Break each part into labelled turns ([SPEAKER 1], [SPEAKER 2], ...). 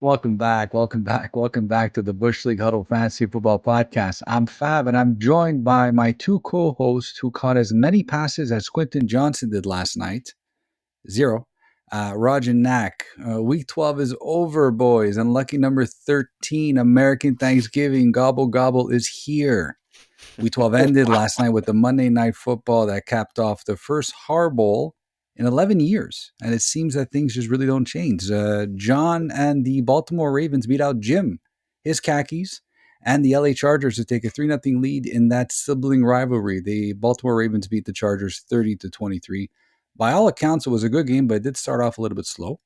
[SPEAKER 1] Welcome back. Welcome back. Welcome back to the Bush League Huddle Fantasy Football Podcast. I'm Fab, and I'm joined by my two co-hosts who caught as many passes as Quentin Johnston did last night. Zero. Raj and Nacc. Week 12 is over, boys. And lucky number 13, American Thanksgiving, Gobble Gobble, is here. Week 12 ended last night with the Monday Night Football that capped off the first Harbaugh in 11 years. And it seems that things just really don't change. John and the Baltimore Ravens beat out Jim, his khakis, and the LA Chargers to take a 3-0 lead in that sibling rivalry. The Baltimore Ravens beat the Chargers 30-23. By all accounts, it was a good game, but it did start off a little bit slow.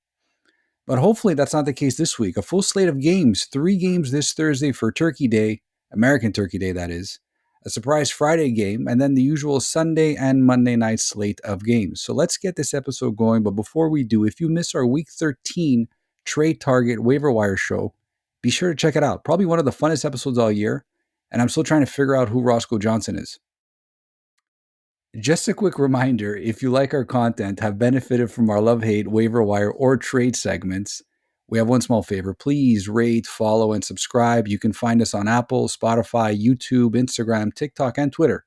[SPEAKER 1] But hopefully that's not the case this week. A full slate of games, 3 games this Thursday for Turkey Day, American Turkey Day, that is. A surprise Friday game, and then the usual Sunday and Monday night slate of games. So let's get this episode going. But before we do, if you miss our Week 13 Trade Target Waiver Wire show, be sure to check it out. Probably one of the funnest episodes all year, and I'm still trying to figure out who Roscoe Johnson is. Just a quick reminder, if you like our content, have benefited from our love-hate, waiver wire, or trade segments, we have one small favor. Please rate, follow, and subscribe. You can find us on Apple, Spotify, YouTube, Instagram, TikTok, and Twitter.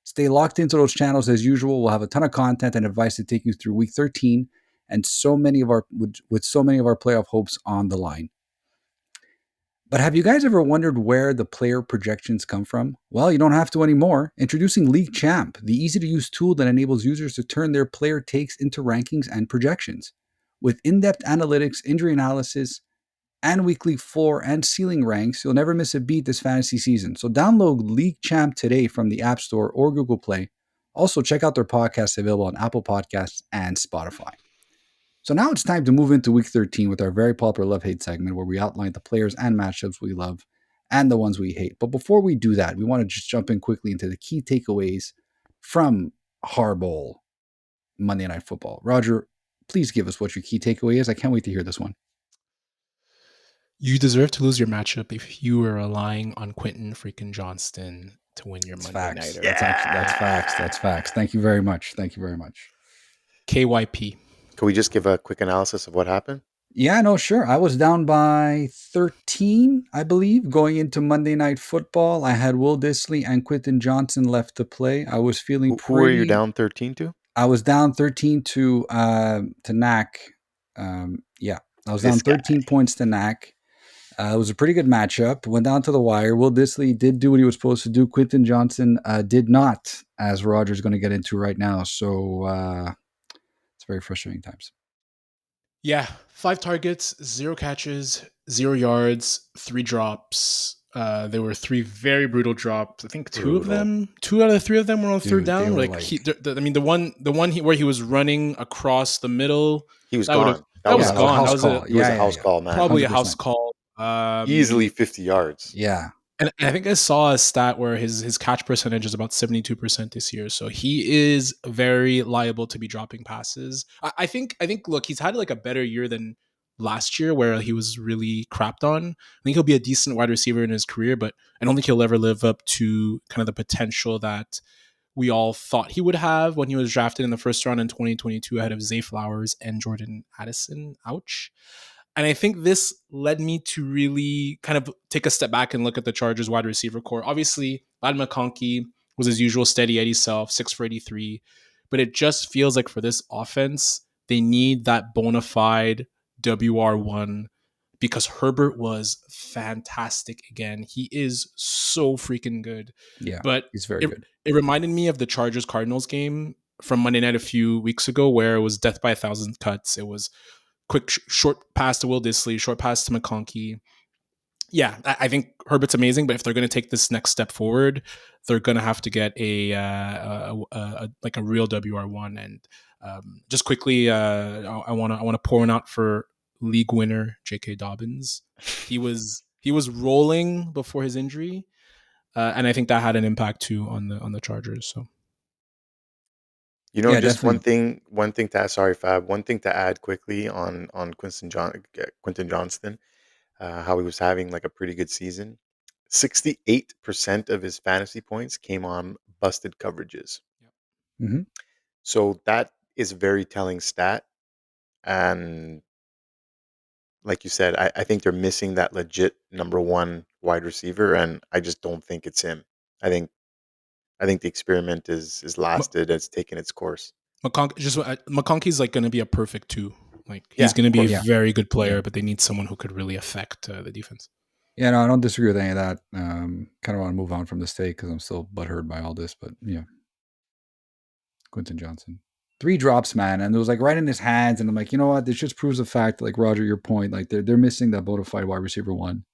[SPEAKER 1] Stay locked into those channels as usual. We'll have a ton of content and advice to take you through Week 13 and with so many of our playoff hopes on the line. But have you guys ever wondered where the player projections come from? Well, you don't have to anymore. Introducing League Champ, the easy-to-use tool that enables users to turn their player takes into rankings and projections. With in-depth analytics, injury analysis, and weekly floor and ceiling ranks, you'll never miss a beat this fantasy season. So download League Champ today from the App Store or Google Play. Also, check out their podcasts available on Apple Podcasts and Spotify. So now it's time to move into Week 13 with our very popular love-hate segment where we outline the players and matchups we love and the ones we hate. But before we do that, we want to just jump in quickly into the key takeaways from Harbaugh Monday Night Football. Roger, please give us what your key takeaway is. I can't wait to hear this one.
[SPEAKER 2] You deserve to lose your matchup if you were relying on Quentin freaking Johnston to win your Monday Nighter.
[SPEAKER 1] That's facts. Thank you very much.
[SPEAKER 2] KYP.
[SPEAKER 3] Can we just give a quick analysis of what happened?
[SPEAKER 1] Yeah, no, sure. I was down by 13, I believe, going into Monday Night Football. I had Will Dissly and Quentin Johnston left to play. I was feeling
[SPEAKER 3] Who were you down 13 to?
[SPEAKER 1] I was down 13 to Nacc. I was down 13 points to Nacc. It was a pretty good matchup. Went down to the wire. Will Dissly did do what he was supposed to do. Quentin Johnston did not, as Roger's going to get into right now. So it's very frustrating times.
[SPEAKER 2] Yeah, 5 targets, 0 catches, 0 yards, 3 drops. There were 3 very brutal drops. I think 2 out of the 3 of them were on third down. Where he was running across the middle,
[SPEAKER 3] he was gone.
[SPEAKER 2] That was gone.
[SPEAKER 3] That was a house call, man.
[SPEAKER 2] Probably
[SPEAKER 1] 100%.
[SPEAKER 2] a house call.
[SPEAKER 3] Easily 50 yards.
[SPEAKER 1] Yeah.
[SPEAKER 2] And I think I saw a stat where his catch percentage is about 72% this year. So he is very liable to be dropping passes. I think, look, he's had like a better year than last year where he was really crapped on. I think he'll be a decent wide receiver in his career, but I don't think he'll ever live up to kind of the potential that we all thought he would have when he was drafted in the first round in 2022 ahead of Zeflowers and Jordan Addison. Ouch. And I think this led me to really kind of take a step back and look at the Chargers wide receiver core. Obviously, Ladd McConkey was his usual steady Eddie self, 6 for 83. But it just feels like for this offense, they need that bona fide WR1 because Herbert was fantastic again. He is so freaking good.
[SPEAKER 1] Yeah,
[SPEAKER 2] but
[SPEAKER 1] he's very good.
[SPEAKER 2] It reminded me of the Chargers-Cardinals game from Monday night a few weeks ago where it was death by 1,000 cuts. It was quick short pass to Will Dissly, short pass to McConkey. Yeah, I think Herbert's amazing, but if they're going to take this next step forward, they're going to have to get a real WR1. And just quickly, I want to pour one out for league winner J.K. Dobbins. He was rolling before his injury, and I think that had an impact too on the Chargers. So.
[SPEAKER 3] You know, just definitely. one thing to add, sorry, Fab, one thing to add quickly on Quentin Johnston, how he was having like a pretty good season. 68% of his fantasy points came on busted coverages.
[SPEAKER 2] Yep.
[SPEAKER 1] Mm-hmm.
[SPEAKER 3] So that is a very telling stat. And like you said, I think they're missing that legit number one wide receiver, and I just don't think it's him. I think the experiment is lasted. It's taken its course.
[SPEAKER 2] McConkey's like going to be a perfect 2. Like he's
[SPEAKER 3] Yeah,
[SPEAKER 2] going to
[SPEAKER 3] of
[SPEAKER 2] be a
[SPEAKER 3] course.
[SPEAKER 2] very good player, but they need someone who could really affect the defense.
[SPEAKER 1] Yeah, no, I don't disagree with any of that. Kind of want to move on from this take because I'm still butthurt by all this, but yeah. Quentin Johnston. 3 drops, man, and it was like right in his hands, and I'm like, you know what? This just proves the fact, like Roger, your point, like they're missing that bona fide wide receiver 1.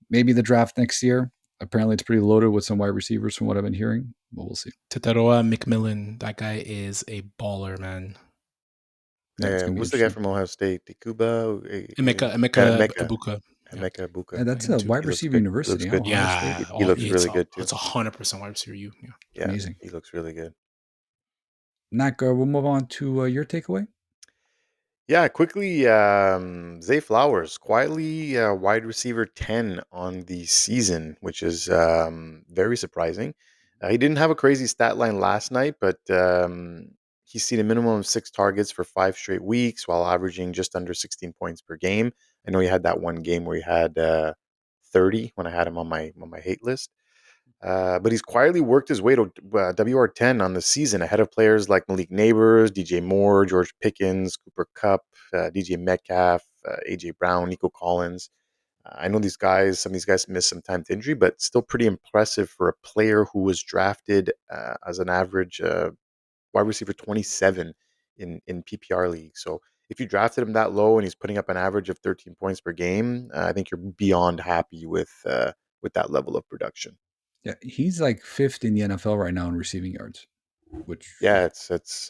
[SPEAKER 1] Maybe the draft next year. Apparently, it's pretty loaded with some wide receivers from what I've been hearing, but we'll see.
[SPEAKER 2] Teteroa McMillan, that guy is a baller, man.
[SPEAKER 1] Yeah, it's gonna be
[SPEAKER 3] What's the guy
[SPEAKER 1] interesting.
[SPEAKER 3] from Ohio State? Dikuba?
[SPEAKER 2] Emeka
[SPEAKER 3] Ibuka.
[SPEAKER 2] Yeah.
[SPEAKER 3] Emeka Ibuka.
[SPEAKER 1] Yeah, that's a wide receiver
[SPEAKER 3] He
[SPEAKER 1] university.
[SPEAKER 3] looks good.
[SPEAKER 1] Ohio State.
[SPEAKER 3] He looks really good too.
[SPEAKER 2] It's 100% wide receiver. Yeah.
[SPEAKER 3] Yeah,
[SPEAKER 1] Amazing.
[SPEAKER 3] he looks really good.
[SPEAKER 1] Nacc, we'll move on to your takeaway.
[SPEAKER 3] Yeah, quickly, Zeflowers, quietly wide receiver 10 on the season, which is very surprising. He didn't have a crazy stat line last night, but he's seen a minimum of 6 targets for 5 straight weeks while averaging just under 16 points per game. I know he had that one game where he had 30 when I had him on my hate list. But he's quietly worked his way to WR10 on the season ahead of players like Malik Neighbors, DJ Moore, George Pickens, Cooper Kupp, DJ Metcalf, AJ Brown, Nico Collins. I know some of these guys missed some time to injury, but still pretty impressive for a player who was drafted as an average wide receiver 27 in PPR league. So if you drafted him that low and he's putting up an average of 13 points per game, I think you're beyond happy with that level of production.
[SPEAKER 1] Yeah, he's like 5th in the NFL right now in receiving yards, which
[SPEAKER 3] it's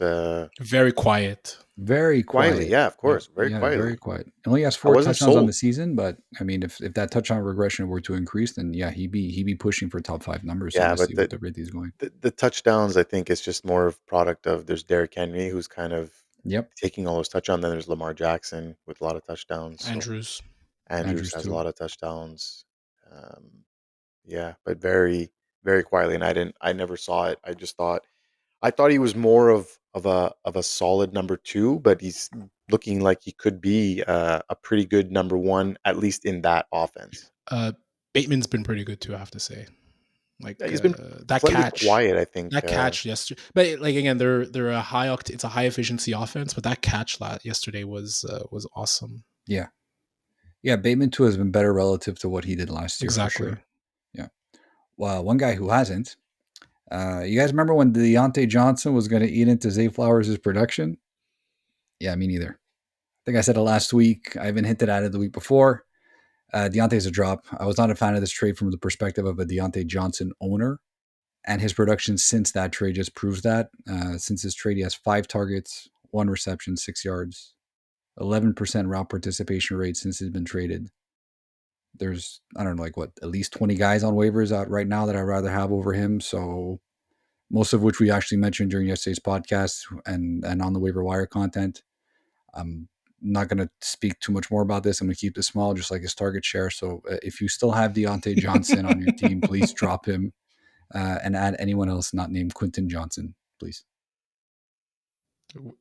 [SPEAKER 2] very quiet.
[SPEAKER 1] Very quiet.
[SPEAKER 3] Quietly, yeah, of course, very quietly.
[SPEAKER 1] Very quiet. Only has 4 touchdowns on the season, but I mean, if that touchdown regression were to increase, then yeah, he'd be pushing for top 5 numbers.
[SPEAKER 3] Yeah,
[SPEAKER 1] obviously,
[SPEAKER 3] but
[SPEAKER 1] with the rate he's going.
[SPEAKER 3] The touchdowns, I think, is just more of product of there's Derrick Henry who's kind of taking all those touchdowns. Then there's Lamar Jackson with a lot of touchdowns.
[SPEAKER 2] Andrews
[SPEAKER 3] has
[SPEAKER 1] too.
[SPEAKER 3] a lot of touchdowns. Yeah, but very, very quietly, and I never saw it. I thought he was more of a solid number 2, but he's looking like he could be a pretty good number 1, at least in that offense.
[SPEAKER 2] Bateman's been pretty good too, I have to say. Like
[SPEAKER 3] he's been
[SPEAKER 2] that
[SPEAKER 3] slightly
[SPEAKER 2] catch,
[SPEAKER 3] quiet, I think.
[SPEAKER 2] That catch yesterday, but like again, they're it's a high efficiency offense, but that catch yesterday was awesome.
[SPEAKER 1] Yeah, Bateman too has been better relative to what he did last year.
[SPEAKER 2] Exactly.
[SPEAKER 1] For sure. Yeah. Well, one guy who hasn't. You guys remember when Deontay Johnson was going to eat into Zeflowers' production? Yeah, me neither. I think I said it last week. I even hinted at it the week before. Deontay's a drop. I was not a fan of this trade from the perspective of a Deontay Johnson owner, and his production since that trade just proves that. Since his trade, he has 5 targets, 1 reception, 6 yards, 11% route participation rate since he's been traded. There's, I don't know, at least 20 guys on waivers out right now that I'd rather have over him. So most of which we actually mentioned during yesterday's podcast and on the waiver wire content. I'm not going to speak too much more about this. I'm going to keep this small, just like his target share. So if you still have Deontay Johnson on your team, please drop him and add anyone else not named Quentin Johnston, please.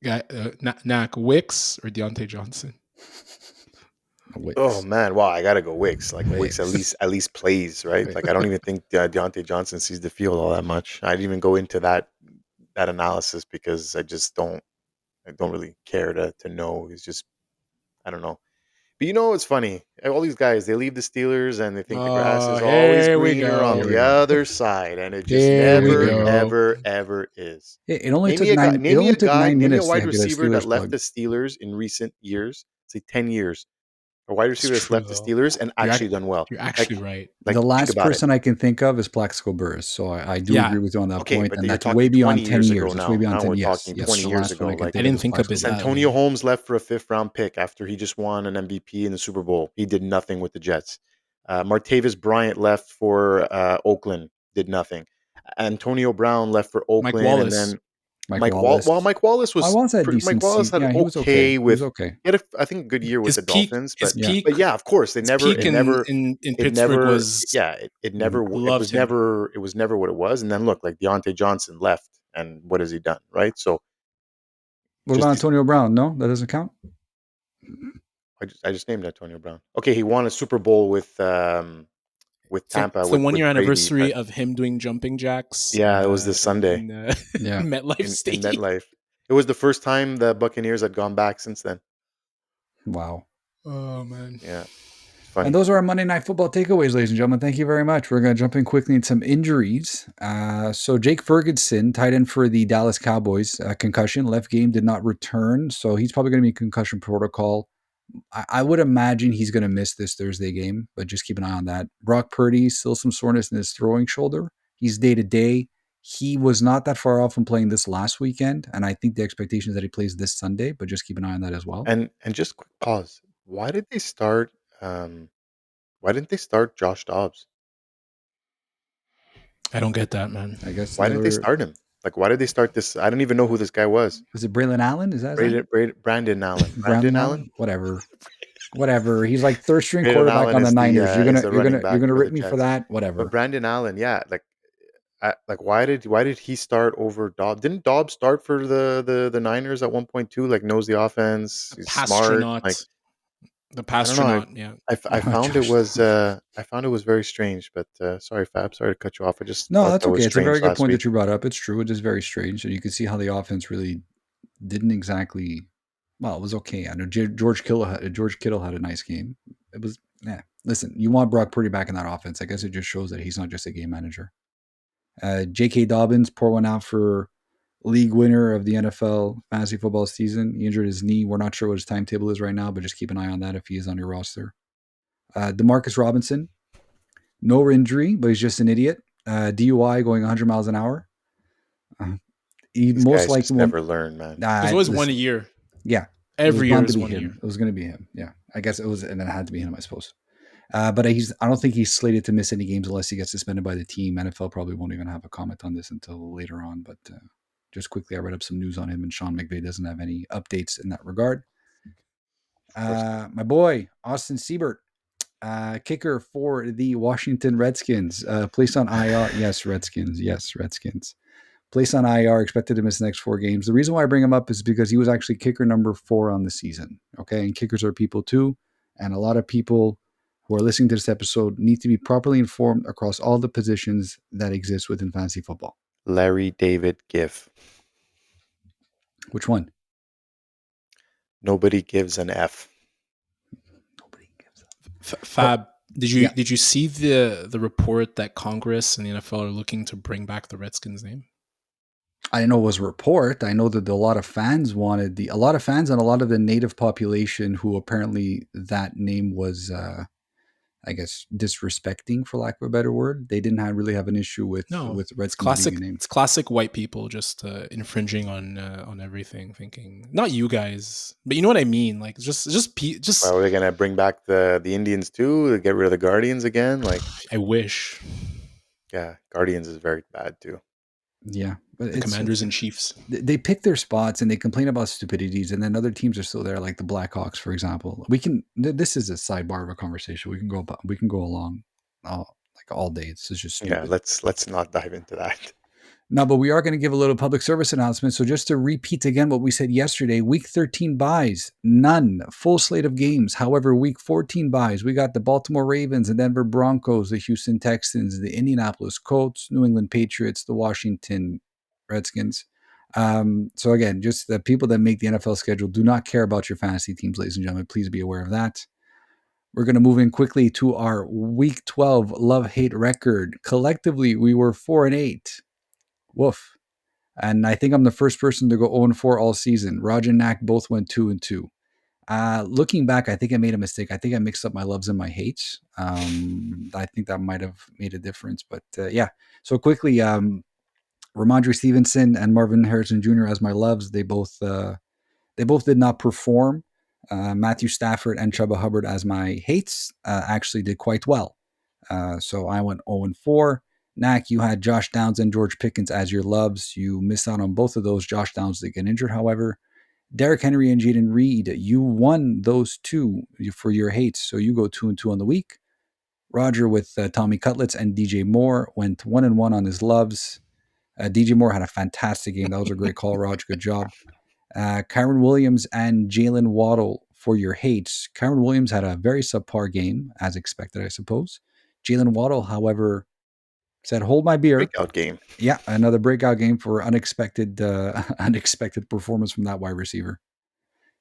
[SPEAKER 2] Nacc, Wicks or Deontay Johnson?
[SPEAKER 1] Wicks.
[SPEAKER 3] Oh man, wow! I gotta go Wicks. Like Wicks at least plays, right? Like I don't even think Deontay Johnson sees the field all that much. I didn't even go into that analysis because I don't really care to know. He's just, I don't know. But you know what's funny? All these guys, they leave the Steelers and they think the grass is always greener on the other side, and it just ever is.
[SPEAKER 1] It only took 9
[SPEAKER 3] Name me a
[SPEAKER 1] minutes
[SPEAKER 3] wide
[SPEAKER 1] to get
[SPEAKER 3] receiver that left
[SPEAKER 1] plug.
[SPEAKER 3] the Steelers in recent years. Say 10 years. A wide receiver that's left the Steelers and actually done well.
[SPEAKER 2] You're actually right.
[SPEAKER 1] Like, the last person I can think of is Plaxico Burress. So I do agree with you on that point. And that's way beyond 10 years. It's way beyond 10 years.
[SPEAKER 3] Talking 20 years ago.
[SPEAKER 2] I didn't think of it.
[SPEAKER 3] Antonio Holmes left for a 5th round pick after he just won an MVP in the Super Bowl. He did nothing with the Jets. Martavis Bryant left for Oakland, did nothing. Antonio Brown left for Oakland, and then Mike Wallace. Well, Mike Wallace was. Mike Wallace had
[SPEAKER 1] he was okay. He
[SPEAKER 3] had, I think, a good year with the Dolphins. But yeah, of course, they never.
[SPEAKER 2] In Pittsburgh was.
[SPEAKER 3] Yeah, it was never what it was. And then look, like Deontay Johnson left, and what has he done, right? So.
[SPEAKER 1] What about Antonio Brown? No, that doesn't count.
[SPEAKER 3] I just named Antonio Brown. Okay, he won a Super Bowl with Tampa
[SPEAKER 2] It's the
[SPEAKER 3] with
[SPEAKER 2] 1 year
[SPEAKER 3] Brady.
[SPEAKER 2] anniversary
[SPEAKER 3] But
[SPEAKER 2] of him doing jumping jacks.
[SPEAKER 3] yeah, it was this Sunday
[SPEAKER 2] In
[SPEAKER 1] Yeah.
[SPEAKER 2] MetLife
[SPEAKER 3] in
[SPEAKER 2] Stadium.
[SPEAKER 3] MetLife. It was the first time the Buccaneers had gone back since then.
[SPEAKER 1] Wow.
[SPEAKER 2] Oh man.
[SPEAKER 3] Yeah, it's funny.
[SPEAKER 1] And those are our Monday Night Football takeaways, ladies and gentlemen. Thank you very much. We're going to jump in quickly into some injuries. So Jake Ferguson, tight end for the Dallas Cowboys, concussion, left game, did not return. So he's probably going to be in concussion protocol. I would imagine he's going to miss this Thursday game, but just keep an eye on that. Brock Purdy, still some soreness in his throwing shoulder. He's day to day. He was not that far off from playing this last weekend, and I think the expectation is that he plays this Sunday, but just keep an eye on that as well.
[SPEAKER 3] And just quick pause. Why did they start? Why didn't they start Josh Dobbs?
[SPEAKER 2] I don't get that, man.
[SPEAKER 1] I guess
[SPEAKER 3] Why didn't they start him? Like, why did they start this? I don't even know who this guy was.
[SPEAKER 1] Was it Braylon Allen? Is that his name?
[SPEAKER 3] Brandon Allen.
[SPEAKER 1] Brandon Allen? Whatever. He's like third string
[SPEAKER 3] Brandon
[SPEAKER 1] quarterback
[SPEAKER 3] Allen
[SPEAKER 1] on the
[SPEAKER 3] is
[SPEAKER 1] Niners. You're
[SPEAKER 3] is
[SPEAKER 1] gonna
[SPEAKER 3] the
[SPEAKER 1] you're
[SPEAKER 3] running
[SPEAKER 1] gonna you're
[SPEAKER 3] back
[SPEAKER 1] gonna
[SPEAKER 3] for the
[SPEAKER 1] rip me for
[SPEAKER 3] Jets.
[SPEAKER 1] that. Whatever.
[SPEAKER 3] But Brandon Allen, yeah, like why did he start over Dobbs? Didn't Dobbs start for the Niners at one point too? Like knows the offense, he's smart. Like
[SPEAKER 2] The
[SPEAKER 3] I don't know.
[SPEAKER 2] pastronaut, yeah.
[SPEAKER 3] I found it was very strange. But sorry, Fab, sorry to cut you off. I just
[SPEAKER 1] No,
[SPEAKER 3] thought
[SPEAKER 1] that's
[SPEAKER 3] that was
[SPEAKER 1] okay. It's a very
[SPEAKER 3] strange
[SPEAKER 1] good
[SPEAKER 3] last
[SPEAKER 1] point
[SPEAKER 3] week.
[SPEAKER 1] that you brought up. It's true. It is very strange, and you can see how the offense really didn't exactly. Well, it was okay. I know George Kittle had a nice game. It was Listen, you want Brock Purdy back in that offense. I guess it just shows that he's not just a game manager. J.K. Dobbins, pour one out for league winner of the NFL fantasy football season. He injured his knee. We're not sure what his timetable is right now, but just keep an eye on that if he is on your roster. Demarcus Robinson, no injury, but he's just an idiot. DUI going 100 miles an hour. He
[SPEAKER 3] These
[SPEAKER 1] most
[SPEAKER 3] guys
[SPEAKER 1] likely
[SPEAKER 3] just never learn, man.
[SPEAKER 2] There's always 1 year.
[SPEAKER 1] Yeah.
[SPEAKER 2] Every year is 1 year.
[SPEAKER 1] It was going to be him. Yeah. I guess it was, and it had to be him, I suppose. But I don't think he's slated to miss any games unless he gets suspended by the team. NFL probably won't even have a comment on this until later on. But just quickly, I read up some news on him, and Sean McVay doesn't have any updates in that regard. My boy, Austin Siebert, kicker for the Washington Redskins, placed on IR. Yes, Redskins. Placed on IR, expected to miss the next 4 games. The reason why I bring him up is because he was actually kicker number 4 on the season. Okay, and kickers are people too. And a lot of people who are listening to this episode need to be properly informed across all the positions that exist within fantasy football.
[SPEAKER 3] Larry David Giff.
[SPEAKER 1] Which one?
[SPEAKER 3] Nobody gives an F.
[SPEAKER 2] Nobody gives a Fab. Did you see the report that Congress and the NFL are looking to bring back the Redskins name?
[SPEAKER 1] I know it was a report. I know that a lot of fans and a lot of the native population who apparently that name was, I guess, disrespecting, for lack of a better word. They didn't really have an issue with Redskins being a name.
[SPEAKER 2] It's classic white people just infringing on everything, thinking not you guys, but you know what I mean. Like just.
[SPEAKER 3] Well, are they gonna bring back the Indians too? To get rid of the Guardians again? Like
[SPEAKER 2] I wish.
[SPEAKER 3] Yeah, Guardians is very bad too.
[SPEAKER 1] Yeah, but
[SPEAKER 2] the Commanders and Chiefs.
[SPEAKER 1] They pick their spots and they complain about stupidities, and then other teams are still there, like the Blackhawks, for example. This is a sidebar of a conversation. We can go along, like all day. This is just stupid.
[SPEAKER 3] Yeah, let's not dive into that.
[SPEAKER 1] No, but we are going to give a little public service announcement. So just to repeat again what we said yesterday, week 13 buys, none, full slate of games. However, week 14 buys, we got the Baltimore Ravens, the Denver Broncos, the Houston Texans, the Indianapolis Colts, New England Patriots, the Washington Redskins. So again, just the people that make the NFL schedule do not care about your fantasy teams, ladies and gentlemen. Please be aware of that. We're going to move in quickly to our week 12 love-hate record. Collectively, we were 4-8. Woof. And I think I'm the first person to go 0-4 all season. Roger and Nacc both went 2-2. Looking back, I think I made a mistake. I think I mixed up my loves and my hates. I think that might have made a difference. But yeah. So quickly, Ramondre Stevenson and Marvin Harrison Jr. as my loves. They both did not perform. Matthew Stafford and Chuba Hubbard as my hates actually did quite well. So I went 0-4. Nacc, you had Josh Downs and George Pickens as your loves. You missed out on both of those. Josh Downs did get injured, however. Derrick Henry and Jaden Reed, you won those two for your hates, so you go 2-2 on the week. Roger with Tommy Cutlets and DJ Moore went 1-1 on his loves. DJ Moore had a fantastic game. That was a great call, Roger. Good job. Kyron Williams and Jalen Waddle for your hates, Cameron Williams had a very subpar game, as expected, I suppose. Jalen Waddle, however, said, "Hold my beer."
[SPEAKER 3] Breakout game.
[SPEAKER 1] Yeah, another breakout game for unexpected performance from that wide receiver.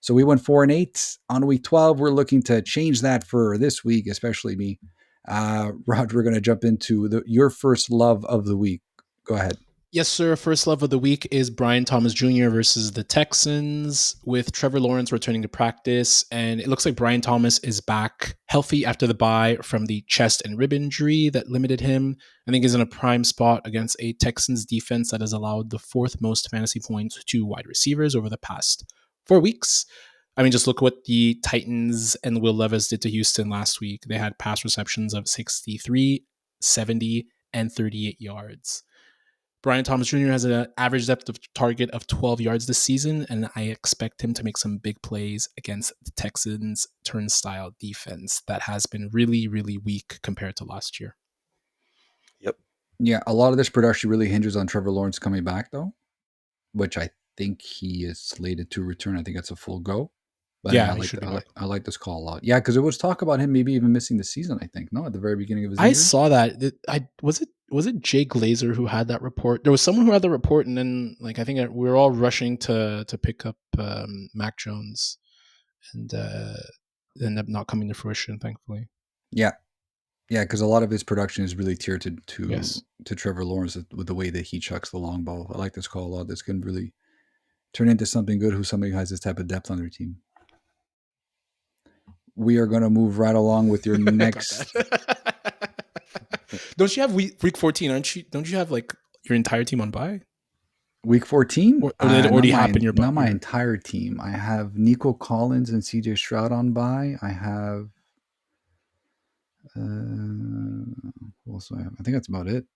[SPEAKER 1] So we went 4-8 on week 12. We're looking to change that for this week, especially me. Rod, we're going to jump into your first love of the week. Go ahead.
[SPEAKER 2] Yes, sir. First love of the week is Brian Thomas Jr. versus the Texans, with Trevor Lawrence returning to practice. And it looks like Brian Thomas is back healthy after the bye from the chest and rib injury that limited him. I think he's in a prime spot against a Texans defense that has allowed the fourth most fantasy points to wide receivers over the past 4 weeks. I mean, just look what the Titans and Will Levis did to Houston last week. They had pass receptions of 63, 70, and 38 yards. Brian Thomas Jr. has an average depth of target of 12 yards this season, and I expect him to make some big plays against the Texans' turnstile defense that has been really, really weak compared to last year.
[SPEAKER 3] Yep.
[SPEAKER 1] Yeah, a lot of this production really hinges on Trevor Lawrence coming back, though, which I think he is slated to return. I think that's a full go. But
[SPEAKER 2] yeah,
[SPEAKER 1] I like this call a lot. Yeah, because it was talk about him maybe even missing the season, I think. No, at the very beginning of his injury.
[SPEAKER 2] I saw that. Was it Jay Glazer who had that report? There was someone who had the report, and then I think we were all rushing to pick up Mac Jones, and ended up not coming to fruition, thankfully.
[SPEAKER 1] Yeah, because a lot of his production is really tiered to Trevor Lawrence with the way that he chucks the long ball. I like this call a lot. This can really turn into something good. Somebody who has this type of depth on their team. We are going to move right along with your next.
[SPEAKER 2] Don't you have week 14? Don't you have your entire team on bye?
[SPEAKER 1] Week 14?
[SPEAKER 2] Or did it already happen?
[SPEAKER 1] Not my entire team. I have Nico Collins and CJ Stroud on bye. I have. Who else do I have? I think that's about it.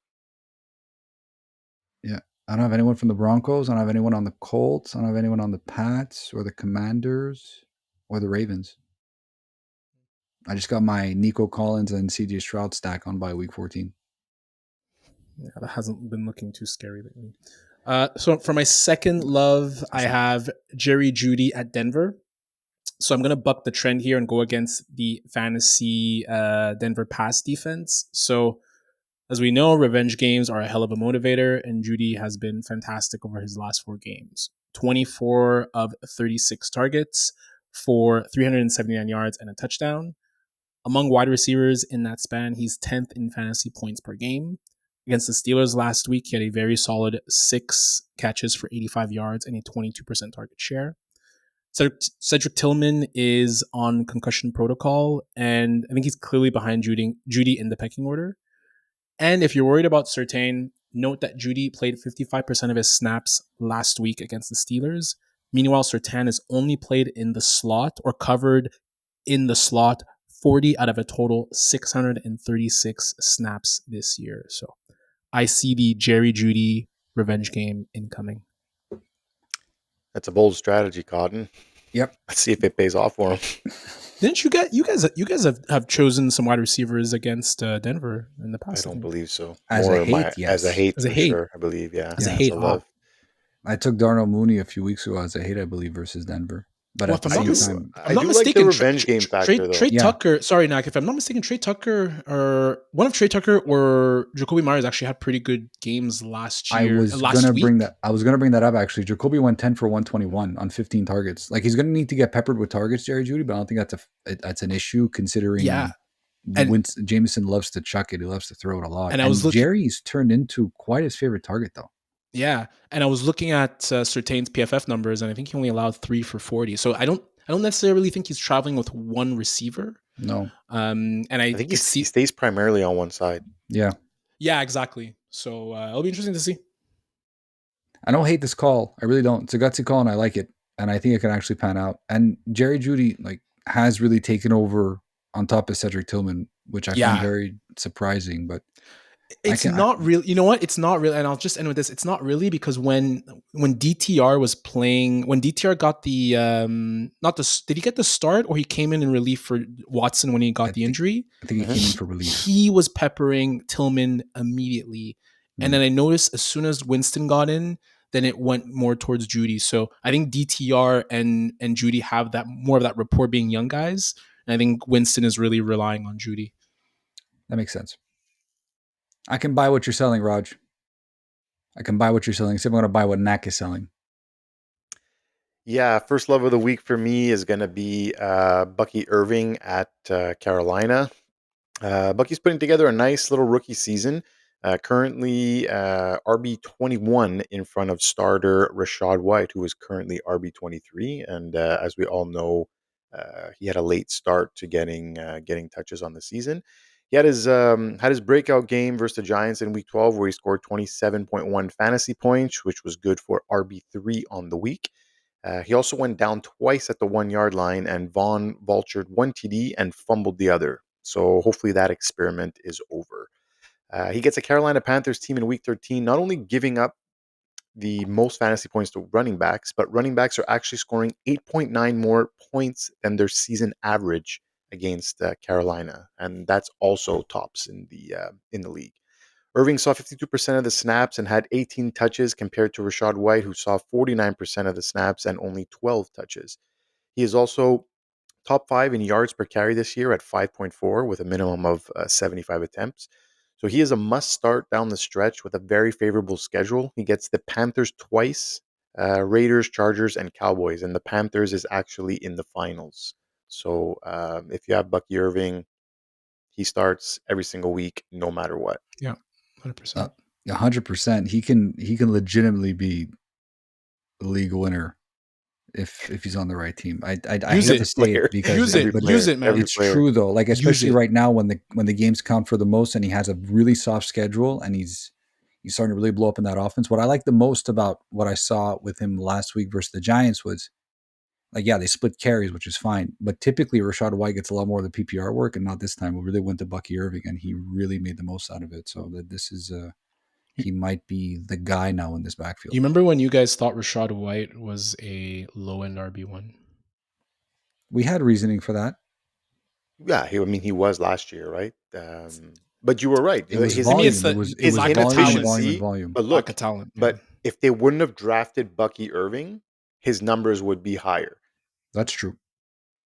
[SPEAKER 1] Yeah. I don't have anyone from the Broncos. I don't have anyone on the Colts. I don't have anyone on the Pats or the Commanders or the Ravens. I just got my Nico Collins and CJ Stroud stack on by week 14.
[SPEAKER 2] Yeah, that hasn't been looking too scary lately. So for my second love, I have Jerry Jeudy at Denver. So I'm going to buck the trend here and go against the fantasy Denver pass defense. So as we know, revenge games are a hell of a motivator, and Jeudy has been fantastic over his last 4 games. 24 of 36 targets for 379 yards and a touchdown. Among wide receivers in that span, he's 10th in fantasy points per game. Against the Steelers last week, he had a very solid 6 catches for 85 yards and a 22% target share. Cedric Tillman is on concussion protocol, and I think he's clearly behind Jeudy in the pecking order. And if you're worried about Surtain, note that Jeudy played 55% of his snaps last week against the Steelers. Meanwhile, Surtain has only played in the slot or covered in the slot 40 out of a total 636 snaps this year. So I see the Jerry Jeudy revenge game incoming.
[SPEAKER 3] That's a bold strategy, Cotton.
[SPEAKER 1] Yep.
[SPEAKER 3] Let's see if it pays off for him.
[SPEAKER 2] Didn't you guys have chosen some wide receivers against Denver in the past?
[SPEAKER 3] I don't believe so.
[SPEAKER 1] As a hate,
[SPEAKER 3] Sure, I believe, yeah.
[SPEAKER 2] As a hate,
[SPEAKER 3] love.
[SPEAKER 1] I took Darnell Mooney a few weeks ago as a hate, I believe, versus Denver. But at the same time,
[SPEAKER 3] I do like the revenge game factor, though.
[SPEAKER 2] Trey Tucker, sorry, Nacc, if I'm not mistaken, Trey Tucker or Jacoby Myers actually had pretty good games last year.
[SPEAKER 1] I was going to bring that up, actually. Jacoby went 10 for 121 on 15 targets. He's going to need to get peppered with targets, Jerry Jeudy, but I don't think that's an issue considering Jameson loves to chuck it. He loves to throw it a lot. And Jerry's turned into quite his favorite target, though.
[SPEAKER 2] Yeah, and I was looking at Surtain's PFF numbers, and I think he only allowed 3 for 40. So I don't necessarily think he's traveling with one receiver.
[SPEAKER 1] No.
[SPEAKER 2] And I
[SPEAKER 3] think he stays primarily on one side.
[SPEAKER 1] Yeah.
[SPEAKER 2] Yeah, exactly. So it'll be interesting to see.
[SPEAKER 1] I don't hate this call. I really don't. It's a gutsy call, and I like it. And I think it can actually pan out. And Jerry Jeudy has really taken over on top of Cedric Tillman, which I find very surprising. But
[SPEAKER 2] it's not really, you know what? It's not really, and I'll just end with this. It's not really because when DTR was playing, when DTR got the, did he get the start or he came in relief for Watson when he got the injury?
[SPEAKER 1] I think he came in for relief.
[SPEAKER 2] He was peppering Tillman immediately. And then I noticed as soon as Winston got in, then it went more towards Jeudy. So I think DTR and Jeudy have that more of that rapport being young guys. And I think Winston is really relying on Jeudy.
[SPEAKER 1] That makes sense. I can buy what you're selling, Raj. I can buy what you're selling. So I'm going to buy what Nacc is selling.
[SPEAKER 3] Yeah, first love of the week for me is going to be Bucky Irving at Carolina. Bucky's putting together a nice little rookie season. Currently RB21 in front of starter Rachaad White, who is currently RB23. And as we all know, he had a late start to getting touches on the season. He had his breakout game versus the Giants in Week 12, where he scored 27.1 fantasy points, which was good for RB3 on the week. He also went down twice at the 1 yard line, and Vaughn vultured one TD and fumbled the other. So hopefully that experiment is over. He gets a Carolina Panthers team in Week 13, not only giving up the most fantasy points to running backs, but running backs are actually scoring 8.9 more points than their season average against Carolina, and that's also tops in the league. Irving saw 52% of the snaps and had 18 touches compared to Rachaad White, who saw 49% of the snaps and only 12 touches. He is also top 5 in yards per carry this year at 5.4 with a minimum of 75 attempts. So he is a must start down the stretch with a very favorable schedule. He gets the Panthers twice, Raiders, Chargers, and Cowboys. And the Panthers is actually in the finals. So if you have Bucky Irving, he starts every single week, no matter what.
[SPEAKER 2] Yeah, 100%.
[SPEAKER 1] 100%. He can legitimately be a league winner if he's on the right team. I hate to say it because
[SPEAKER 2] use it, man.
[SPEAKER 1] It's true though. Like especially right now when the games count for the most, and he has a really soft schedule, and he's starting to really blow up in that offense. What I like the most about what I saw with him last week versus the Giants was, like, yeah, they split carries, which is fine, but typically Rachaad White gets a lot more of the PPR work, and not this time. We really went to Bucky Irving, and he really made the most out of it. So that this is he might be the guy now in this backfield.
[SPEAKER 2] You remember when you guys thought Rachaad White was a low-end RB1?
[SPEAKER 1] We had reasoning for that.
[SPEAKER 3] Yeah, he was last year, right? But you were right.
[SPEAKER 1] It was
[SPEAKER 3] His,
[SPEAKER 1] volume.
[SPEAKER 2] It
[SPEAKER 1] was
[SPEAKER 3] his
[SPEAKER 2] lack of
[SPEAKER 3] inefficiency.
[SPEAKER 1] volume.
[SPEAKER 3] But look,
[SPEAKER 2] lack of talent.
[SPEAKER 3] but if they wouldn't have drafted Bucky Irving, his numbers would be higher.
[SPEAKER 1] That's true.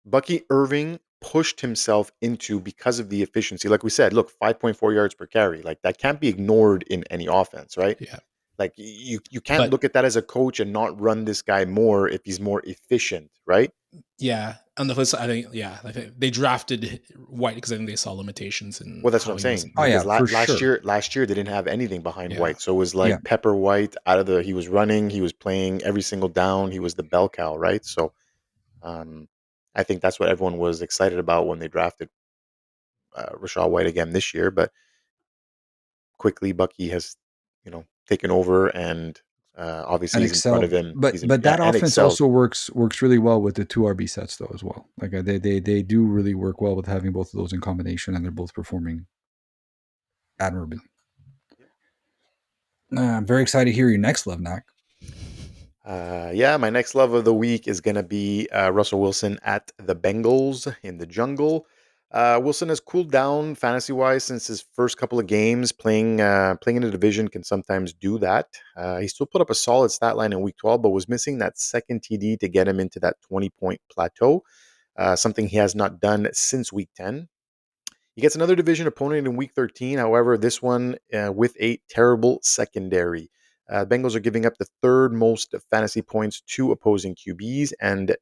[SPEAKER 3] Bucky Irving pushed himself into, because of the efficiency. Like we said, look, 5.4 yards per carry. Like that can't be ignored in any offense, right?
[SPEAKER 2] Yeah.
[SPEAKER 3] Like you can't look at that as a coach and not run this guy more if he's more efficient, right?
[SPEAKER 2] Yeah. On the flip side, I think they drafted White because I think they saw limitations in.
[SPEAKER 3] Well, that's what I'm saying.
[SPEAKER 1] Oh yeah, for
[SPEAKER 3] last year they didn't have anything behind White, so it was like Pepper White he was running, he was playing every single down, he was the bell cow, right? So, I think that's what everyone was excited about when they drafted Rachaad White again this year. But quickly, Bucky has, taken over, and obviously he's in front of him.
[SPEAKER 1] But that offense also works really well with the two RB sets though as well. Like they do really work well with having both of those in combination, and they're both performing admirably. I'm very excited to hear your next love, Nacc.
[SPEAKER 3] My next love of the week is going to be Russell Wilson at the Bengals in the jungle. Wilson has cooled down fantasy-wise since his first couple of games. Playing in a division can sometimes do that. He still put up a solid stat line in Week 12, but was missing that second TD to get him into that 20-point plateau, something he has not done since Week 10. He gets another division opponent in Week 13. However, this one with a terrible secondary. Bengals are giving up the third most fantasy points to opposing QBs, and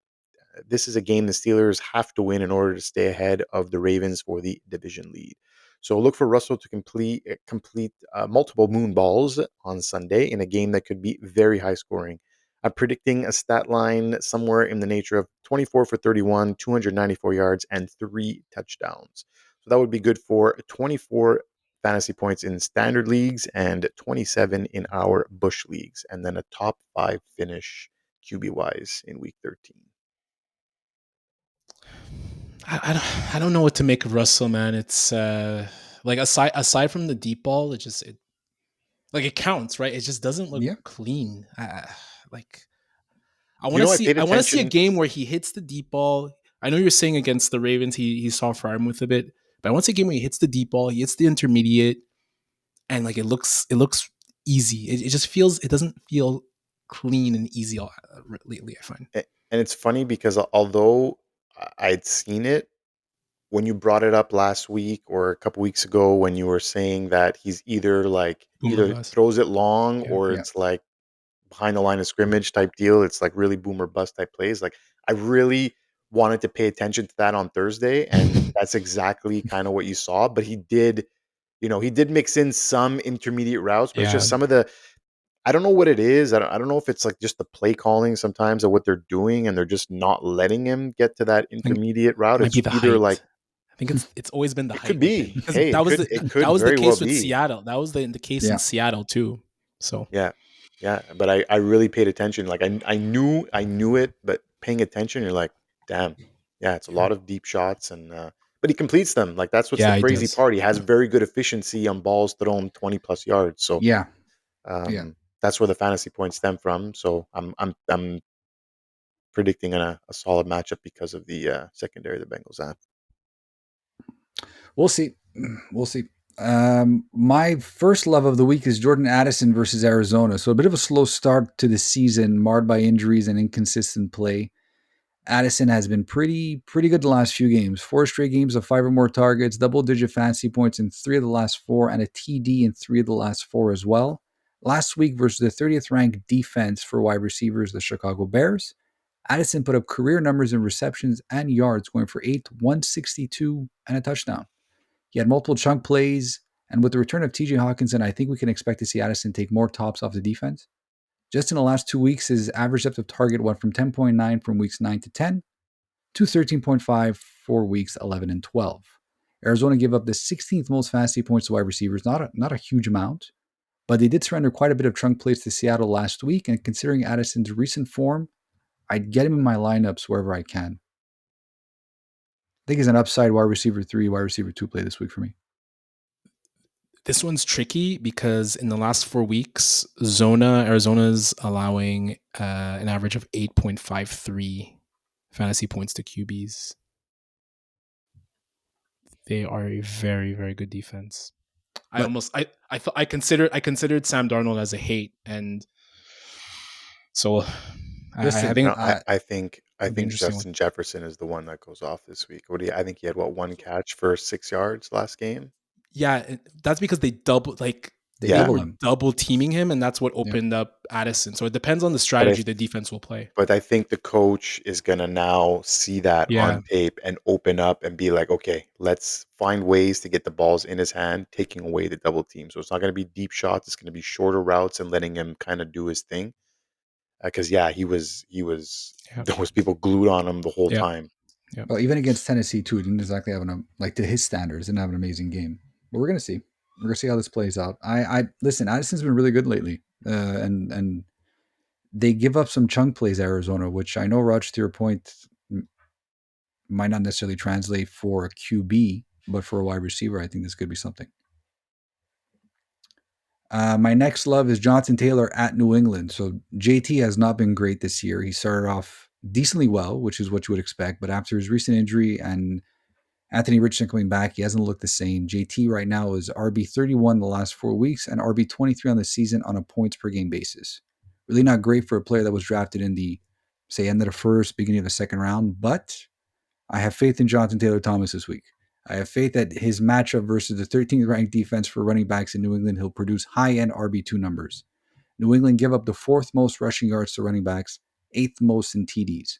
[SPEAKER 3] this is a game the Steelers have to win in order to stay ahead of the Ravens for the division lead. So look for Russell to complete multiple moon balls on Sunday in a game that could be very high scoring. I'm predicting a stat line somewhere in the nature of 24 for 31, 294 yards, and 3 touchdowns. So that would be good for 24 fantasy points in standard leagues and 27 in our Bush leagues, and then a top 5 finish QB-wise in Week 13.
[SPEAKER 2] I don't know what to make of Russell, man. It's like aside from the deep ball, it counts, right? It just doesn't look clean. I want to see a game where he hits the deep ball. I know you're saying against the Ravens he saw Farm with a bit, but I want to see a game where he hits the deep ball, he hits the intermediate, and like it looks easy. It just feels, it doesn't feel clean and easy lately, I find.
[SPEAKER 3] And it's funny because although I'd seen it when you brought it up last week or a couple weeks ago, when you were saying that he's
[SPEAKER 2] Boomer
[SPEAKER 3] either
[SPEAKER 2] bust.
[SPEAKER 3] throws it long
[SPEAKER 2] Yeah.
[SPEAKER 3] or it's like behind the line of scrimmage type deal. It's like really boomer bust type plays. Like I really wanted to pay attention to that on Thursday, and that's exactly kind of what you saw. But he did, he did mix in some intermediate routes, but it's
[SPEAKER 2] Yeah.
[SPEAKER 3] just some of the. I don't know what it is. I don't know if it's like just the play calling sometimes of what they're doing, and they're just not letting him get to that
[SPEAKER 2] I think
[SPEAKER 3] intermediate
[SPEAKER 2] it
[SPEAKER 3] route.
[SPEAKER 2] might be
[SPEAKER 3] It's
[SPEAKER 2] the
[SPEAKER 3] either like
[SPEAKER 2] height. I think it's always been the
[SPEAKER 3] it could
[SPEAKER 2] height with him,
[SPEAKER 3] be.
[SPEAKER 2] because
[SPEAKER 3] Hey, it
[SPEAKER 2] that
[SPEAKER 3] could
[SPEAKER 2] was the
[SPEAKER 3] very well
[SPEAKER 2] case with
[SPEAKER 3] be.
[SPEAKER 2] Seattle. That was the case in Seattle too. So
[SPEAKER 3] Yeah. Yeah, but I really paid attention. Like I knew it, but paying attention, you're like, damn, yeah, it's a
[SPEAKER 2] yeah,
[SPEAKER 3] lot of deep shots, and but he completes them. Like that's what's the
[SPEAKER 2] yeah, he
[SPEAKER 3] crazy
[SPEAKER 2] does.
[SPEAKER 3] part. He has very good efficiency on balls thrown 20 plus yards. So
[SPEAKER 1] Yeah. Yeah.
[SPEAKER 3] that's where the fantasy points stem from. So I'm predicting a solid matchup because of the secondary the Bengals have.
[SPEAKER 1] We'll see. We'll see. My first love of the week is Jordan Addison versus Arizona. So a bit of a slow start to the season, marred by injuries and inconsistent play. Addison has been pretty good the last few games. 4 straight games of 5 or more targets, double-digit fantasy points in 3 of the last 4, and a TD in 3 of the last 4 as well. Last week versus the 30th ranked defense for wide receivers, the Chicago Bears, Addison put up career numbers in receptions and yards, going for 8, 162, and a touchdown. He had multiple chunk plays, and with the return of TJ Hawkinson, I think we can expect to see Addison take more tops off the defense. Just in the last 2 weeks, his average depth of target went from 10.9 from weeks 9 to 10 to 13.5 for weeks 11 and 12. Arizona gave up the 16th most fantasy points to wide receivers, not a huge amount, but they did surrender quite a bit of chunk plays to Seattle last week, and considering Addison's recent form, I'd get him in my lineups wherever I can. I think he's an upside wide receiver 3, wide receiver 2 play this week for me.
[SPEAKER 2] This one's tricky because in the last 4 weeks, Arizona's allowing an average of 8.53 fantasy points to QBs. They are a very, very good defense. I considered Sam Darnold as a hate, and so I think
[SPEAKER 3] I think
[SPEAKER 2] it'll be interesting one.
[SPEAKER 3] Justin Jefferson is the one that goes off this week. I think he had one catch for 6 yards last game.
[SPEAKER 2] Yeah, that's because they were
[SPEAKER 1] him.
[SPEAKER 2] double teaming him, and that's what opened up Addison. So it depends on the strategy the defense will play.
[SPEAKER 3] But I think the coach is gonna now see that on tape and open up and be like, okay, let's find ways to get the balls in his hand, taking away the double team. So it's not gonna be deep shots; it's gonna be shorter routes and letting him kind of do his thing. Because he was there was people glued on him the whole time.
[SPEAKER 2] Yeah.
[SPEAKER 1] Well, even against Tennessee too, didn't exactly have to his standards, didn't have an amazing game. But we're gonna see. We're gonna see how this plays out. I listen. Addison's been really good lately, and they give up some chunk plays, Arizona, which I know, Raj, to your point, might not necessarily translate for a QB, but for a wide receiver, I think this could be something. My next love is Jonathan Taylor at New England. So JT has not been great this year. He started off decently well, which is what you would expect, but after his recent injury and Anthony Richardson coming back, he hasn't looked the same. JT right now is RB31 the last 4 weeks and RB23 on the season on a points per game basis. Really not great for a player that was drafted in the, say, end of the first, beginning of the second round, but I have faith in Jonathan Taylor Thomas this week. I have faith that his matchup versus the 13th ranked defense for running backs in New England, he'll produce high-end RB2 numbers. New England give up the 4th most rushing yards to running backs, 8th most in TDs.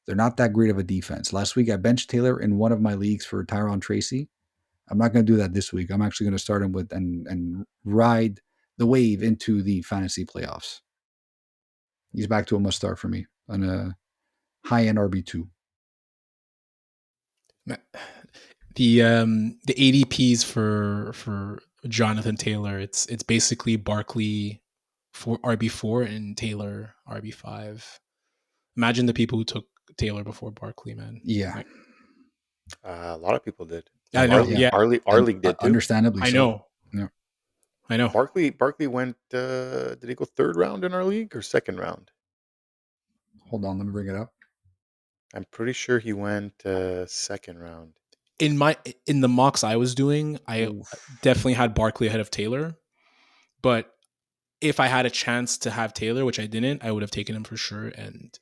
[SPEAKER 1] They're not that great of a defense. Last week, I benched Taylor in one of my leagues for Tyron Tracy. I'm not going to do that this week. I'm actually going to start him with and ride the wave into the fantasy playoffs. He's back to a must start for me on a high-end RB2.
[SPEAKER 2] The ADPs for Jonathan Taylor, it's basically Barkley for RB4 and Taylor RB5. Imagine the people who took Taylor before Barkley, man.
[SPEAKER 1] Yeah.
[SPEAKER 2] Like,
[SPEAKER 3] A lot of people did.
[SPEAKER 2] I know.
[SPEAKER 3] Our league did too.
[SPEAKER 1] Understandably,
[SPEAKER 2] I know.
[SPEAKER 1] Yeah.
[SPEAKER 2] I know.
[SPEAKER 3] Barkley went. Did he go 3rd round in our league or 2nd round?
[SPEAKER 1] Hold on, let me bring it up.
[SPEAKER 3] I'm pretty sure he went 2nd round.
[SPEAKER 2] In the mocks I was doing, I definitely had Barkley ahead of Taylor, but if I had a chance to have Taylor, which I didn't, I would have taken him for sure. And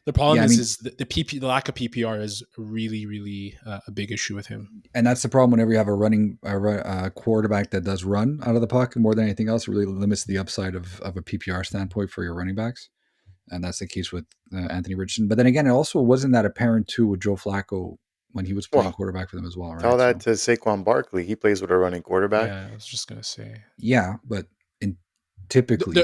[SPEAKER 2] the problem is the lack of PPR is really, really a big issue with him.
[SPEAKER 1] And that's the problem whenever you have a quarterback that does run out of the puck more than anything else. It really limits the upside of a PPR standpoint for your running backs. And that's the case with Anthony Richardson. But then again, it also wasn't that apparent too with Joe Flacco when he was playing quarterback for them as well, right?
[SPEAKER 3] Tell that to Saquon Barkley. He plays with a running quarterback.
[SPEAKER 2] Yeah, I was just going to say.
[SPEAKER 1] Yeah, but typically...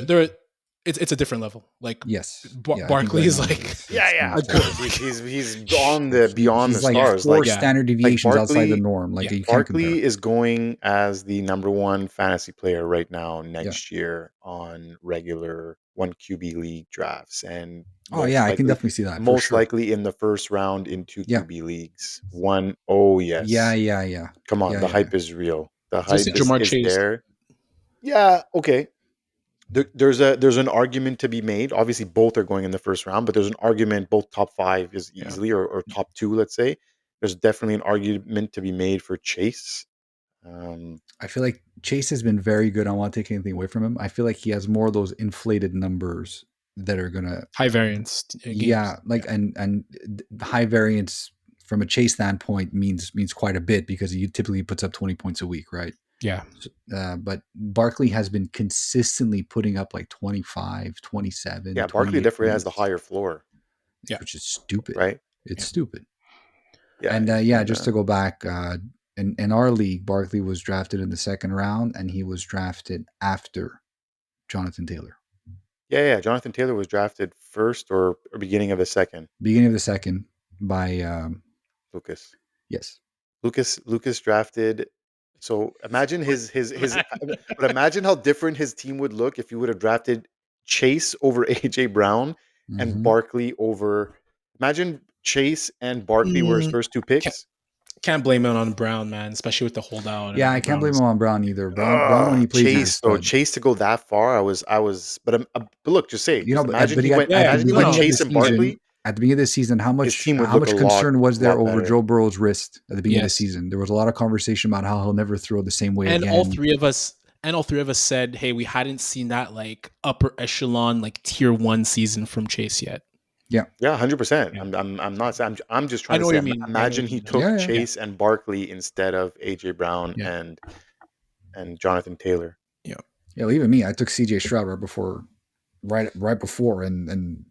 [SPEAKER 2] It's a different level. Like
[SPEAKER 1] yes,
[SPEAKER 2] Barkley is like
[SPEAKER 3] he's on the beyond the stars.
[SPEAKER 1] Like standard deviations outside the norm. Like
[SPEAKER 3] Barkley is going as the number one fantasy player right now next year on regular 1 QB league drafts, and
[SPEAKER 1] I can definitely see that.
[SPEAKER 3] Most likely in the first round in 2 QB leagues. Yeah. Come on, the hype is real. The hype is there. Yeah. Okay. There's an argument to be made. Obviously, both are going in the first round, but there's an argument both top 5 is easily or top 2, let's say. There's definitely an argument to be made for Chase.
[SPEAKER 1] I feel like Chase has been very good. I don't want to take anything away from him. I feel like he has more of those inflated numbers that are gonna
[SPEAKER 2] high variance games.
[SPEAKER 1] And high variance from a Chase standpoint means quite a bit because he typically puts up 20 points a week, right?
[SPEAKER 2] Yeah.
[SPEAKER 1] But Barkley has been consistently putting up like 25, 27.
[SPEAKER 3] Yeah, Barkley definitely has the higher floor.
[SPEAKER 1] Yeah. Which is stupid.
[SPEAKER 3] Right?
[SPEAKER 1] It's stupid. Yeah. And just to go back, in our league, Barkley was drafted in the second round and he was drafted after Jonathan Taylor.
[SPEAKER 3] Yeah. Jonathan Taylor was drafted first or beginning of the second.
[SPEAKER 1] Beginning of the second by
[SPEAKER 3] Lucas.
[SPEAKER 1] Yes.
[SPEAKER 3] Lucas drafted. So imagine his but imagine how different his team would look if you would have drafted Chase over AJ Brown and Barkley over. Imagine Chase and Barkley were his first 2 picks.
[SPEAKER 2] Can't blame him on Brown, man, especially with the holdout.
[SPEAKER 1] Yeah, I can't blame him on Brown either. Brown when he plays
[SPEAKER 3] Chase to go that far, I was. But look, just say, imagine he went Chase and Barkley.
[SPEAKER 1] At the beginning of the season, how much concern was there over Joe Burrow's wrist at the beginning of the season? There was a lot of conversation about how he'll never throw the same way
[SPEAKER 2] and
[SPEAKER 1] again.
[SPEAKER 2] all three of us said, hey, we hadn't seen that like upper echelon, like tier 1 season from Chase yet.
[SPEAKER 3] Yeah, 100%. I'm not saying. I'm just trying to say. Imagine he took Chase and Barkley instead of AJ Brown and Jonathan Taylor.
[SPEAKER 2] Yeah.
[SPEAKER 1] Well, even me, I took CJ Stroud right before, and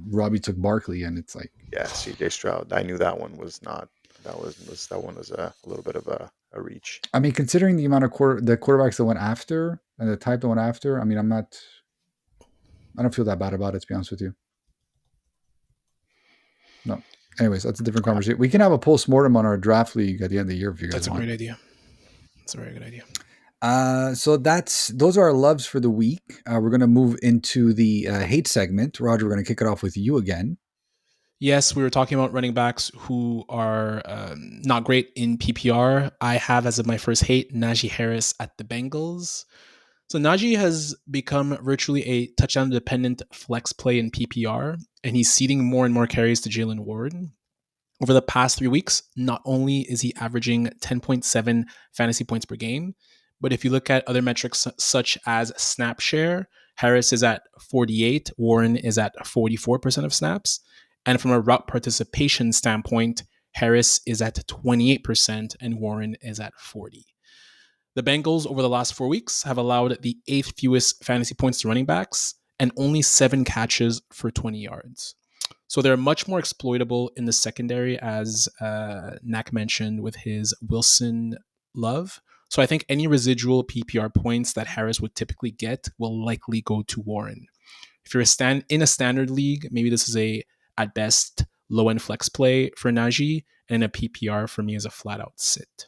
[SPEAKER 1] Robbie took Barkley, and it's like
[SPEAKER 3] CJ Stroud. I knew that one was not. That one was a little bit of a reach.
[SPEAKER 1] I mean, considering the amount of the quarterbacks that went after and the type that went after, I mean, I don't feel that bad about it, to be honest with you. No. Anyways, that's a different conversation. We can have a post-mortem on our draft league at the end of the year if you guys want.
[SPEAKER 2] That's a great idea. That's a very good idea.
[SPEAKER 1] So those are our loves for the week. We're going to move into the hate segment. Roger, we're going to kick it off with you again.
[SPEAKER 2] Yes, we were talking about running backs who are not great in PPR. I have as of my first hate, Najee Harris at the Bengals. So Najee has become virtually a touchdown-dependent flex play in PPR, and he's ceding more and more carries to Jalen Ward. Over the past 3 weeks, not only is he averaging 10.7 fantasy points per game, but if you look at other metrics such as snap share, Harris is at 48, Warren is at 44% of snaps. And from a route participation standpoint, Harris is at 28% and Warren is at 40%. The Bengals over the last 4 weeks have allowed the 8th fewest fantasy points to running backs and only 7 catches for 20 yards. So they're much more exploitable in the secondary, as Nacc mentioned with his Wilson love. So I think any residual PPR points that Harris would typically get will likely go to Warren. If you're in a standard league, maybe this is at best, low-end flex play for Najee, and a PPR for me is a flat-out sit.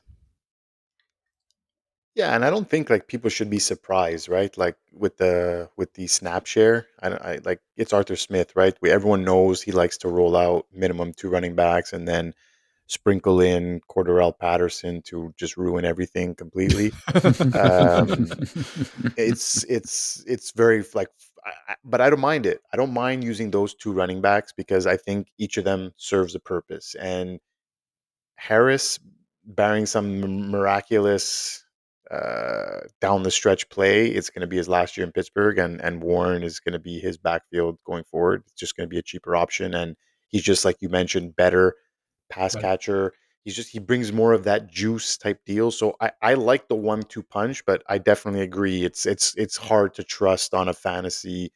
[SPEAKER 3] Yeah, and I don't think like people should be surprised, right? Like with the snap share, I like it's Arthur Smith, right? Everyone knows he likes to roll out minimum 2 running backs and then sprinkle in Cordarrelle Patterson to just ruin everything completely. It's very like, but I don't mind it. I don't mind using those 2 running backs because I think each of them serves a purpose. And Harris, barring some miraculous down the stretch play, it's going to be his last year in Pittsburgh, and Warren is going to be his backfield going forward. It's just going to be a cheaper option, and he's just like you mentioned, better pass catcher. He brings more of that juice type deal. So I like the 1-2 punch, but I definitely agree it's hard to trust on a fantasy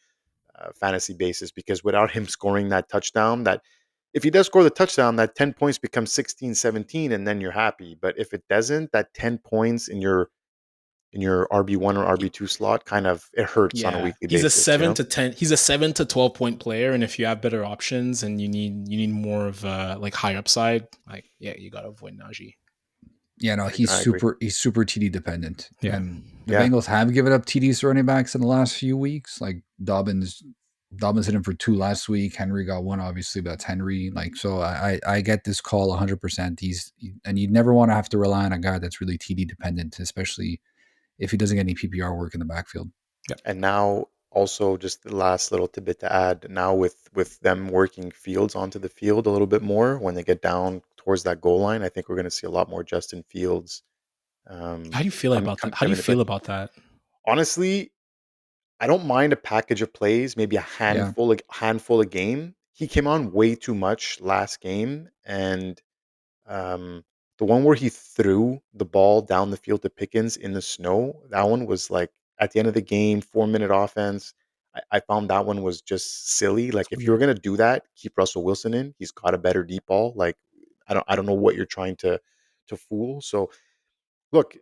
[SPEAKER 3] basis, because without him scoring that touchdown, that if he does score the touchdown, that 10 points becomes 16, 17, and then you're happy. But if it doesn't, that 10 points in your RB1 or RB2 slot, kind of it hurts on a weekly
[SPEAKER 2] he's
[SPEAKER 3] basis.
[SPEAKER 2] a 7 to 10. He's a 7 to 12 point player, and if you have better options and you need more of like high upside, like you got to avoid Najee.
[SPEAKER 1] Yeah, no, he's super TD dependent.
[SPEAKER 2] Yeah.
[SPEAKER 1] And the Bengals have given up TDs to running backs in the last few weeks. Like Dobbins hit him for 2 last week. Henry got 1, obviously, but that's Henry. Like, so I get this call 100%. And you never want to have to rely on a guy that's really TD dependent, especially if he doesn't get any PPR work in the backfield.
[SPEAKER 2] Yeah.
[SPEAKER 3] And now also just the last little tidbit to add, now with them working Fields onto the field a little bit more when they get down towards that goal line, I think we're going to see a lot more Justin Fields.
[SPEAKER 2] How do you feel about that? How do you feel about that?
[SPEAKER 3] Honestly, I don't mind a package of plays, maybe a handful a game. He came on way too much last game, and the one where he threw the ball down the field to Pickens in the snow, that one was like at the end of the game, 4-minute offense. I found that one was just silly. Like, if you're gonna do that, keep Russell Wilson in. He's got a better deep ball. Like, I don't know what you're trying to fool. So look,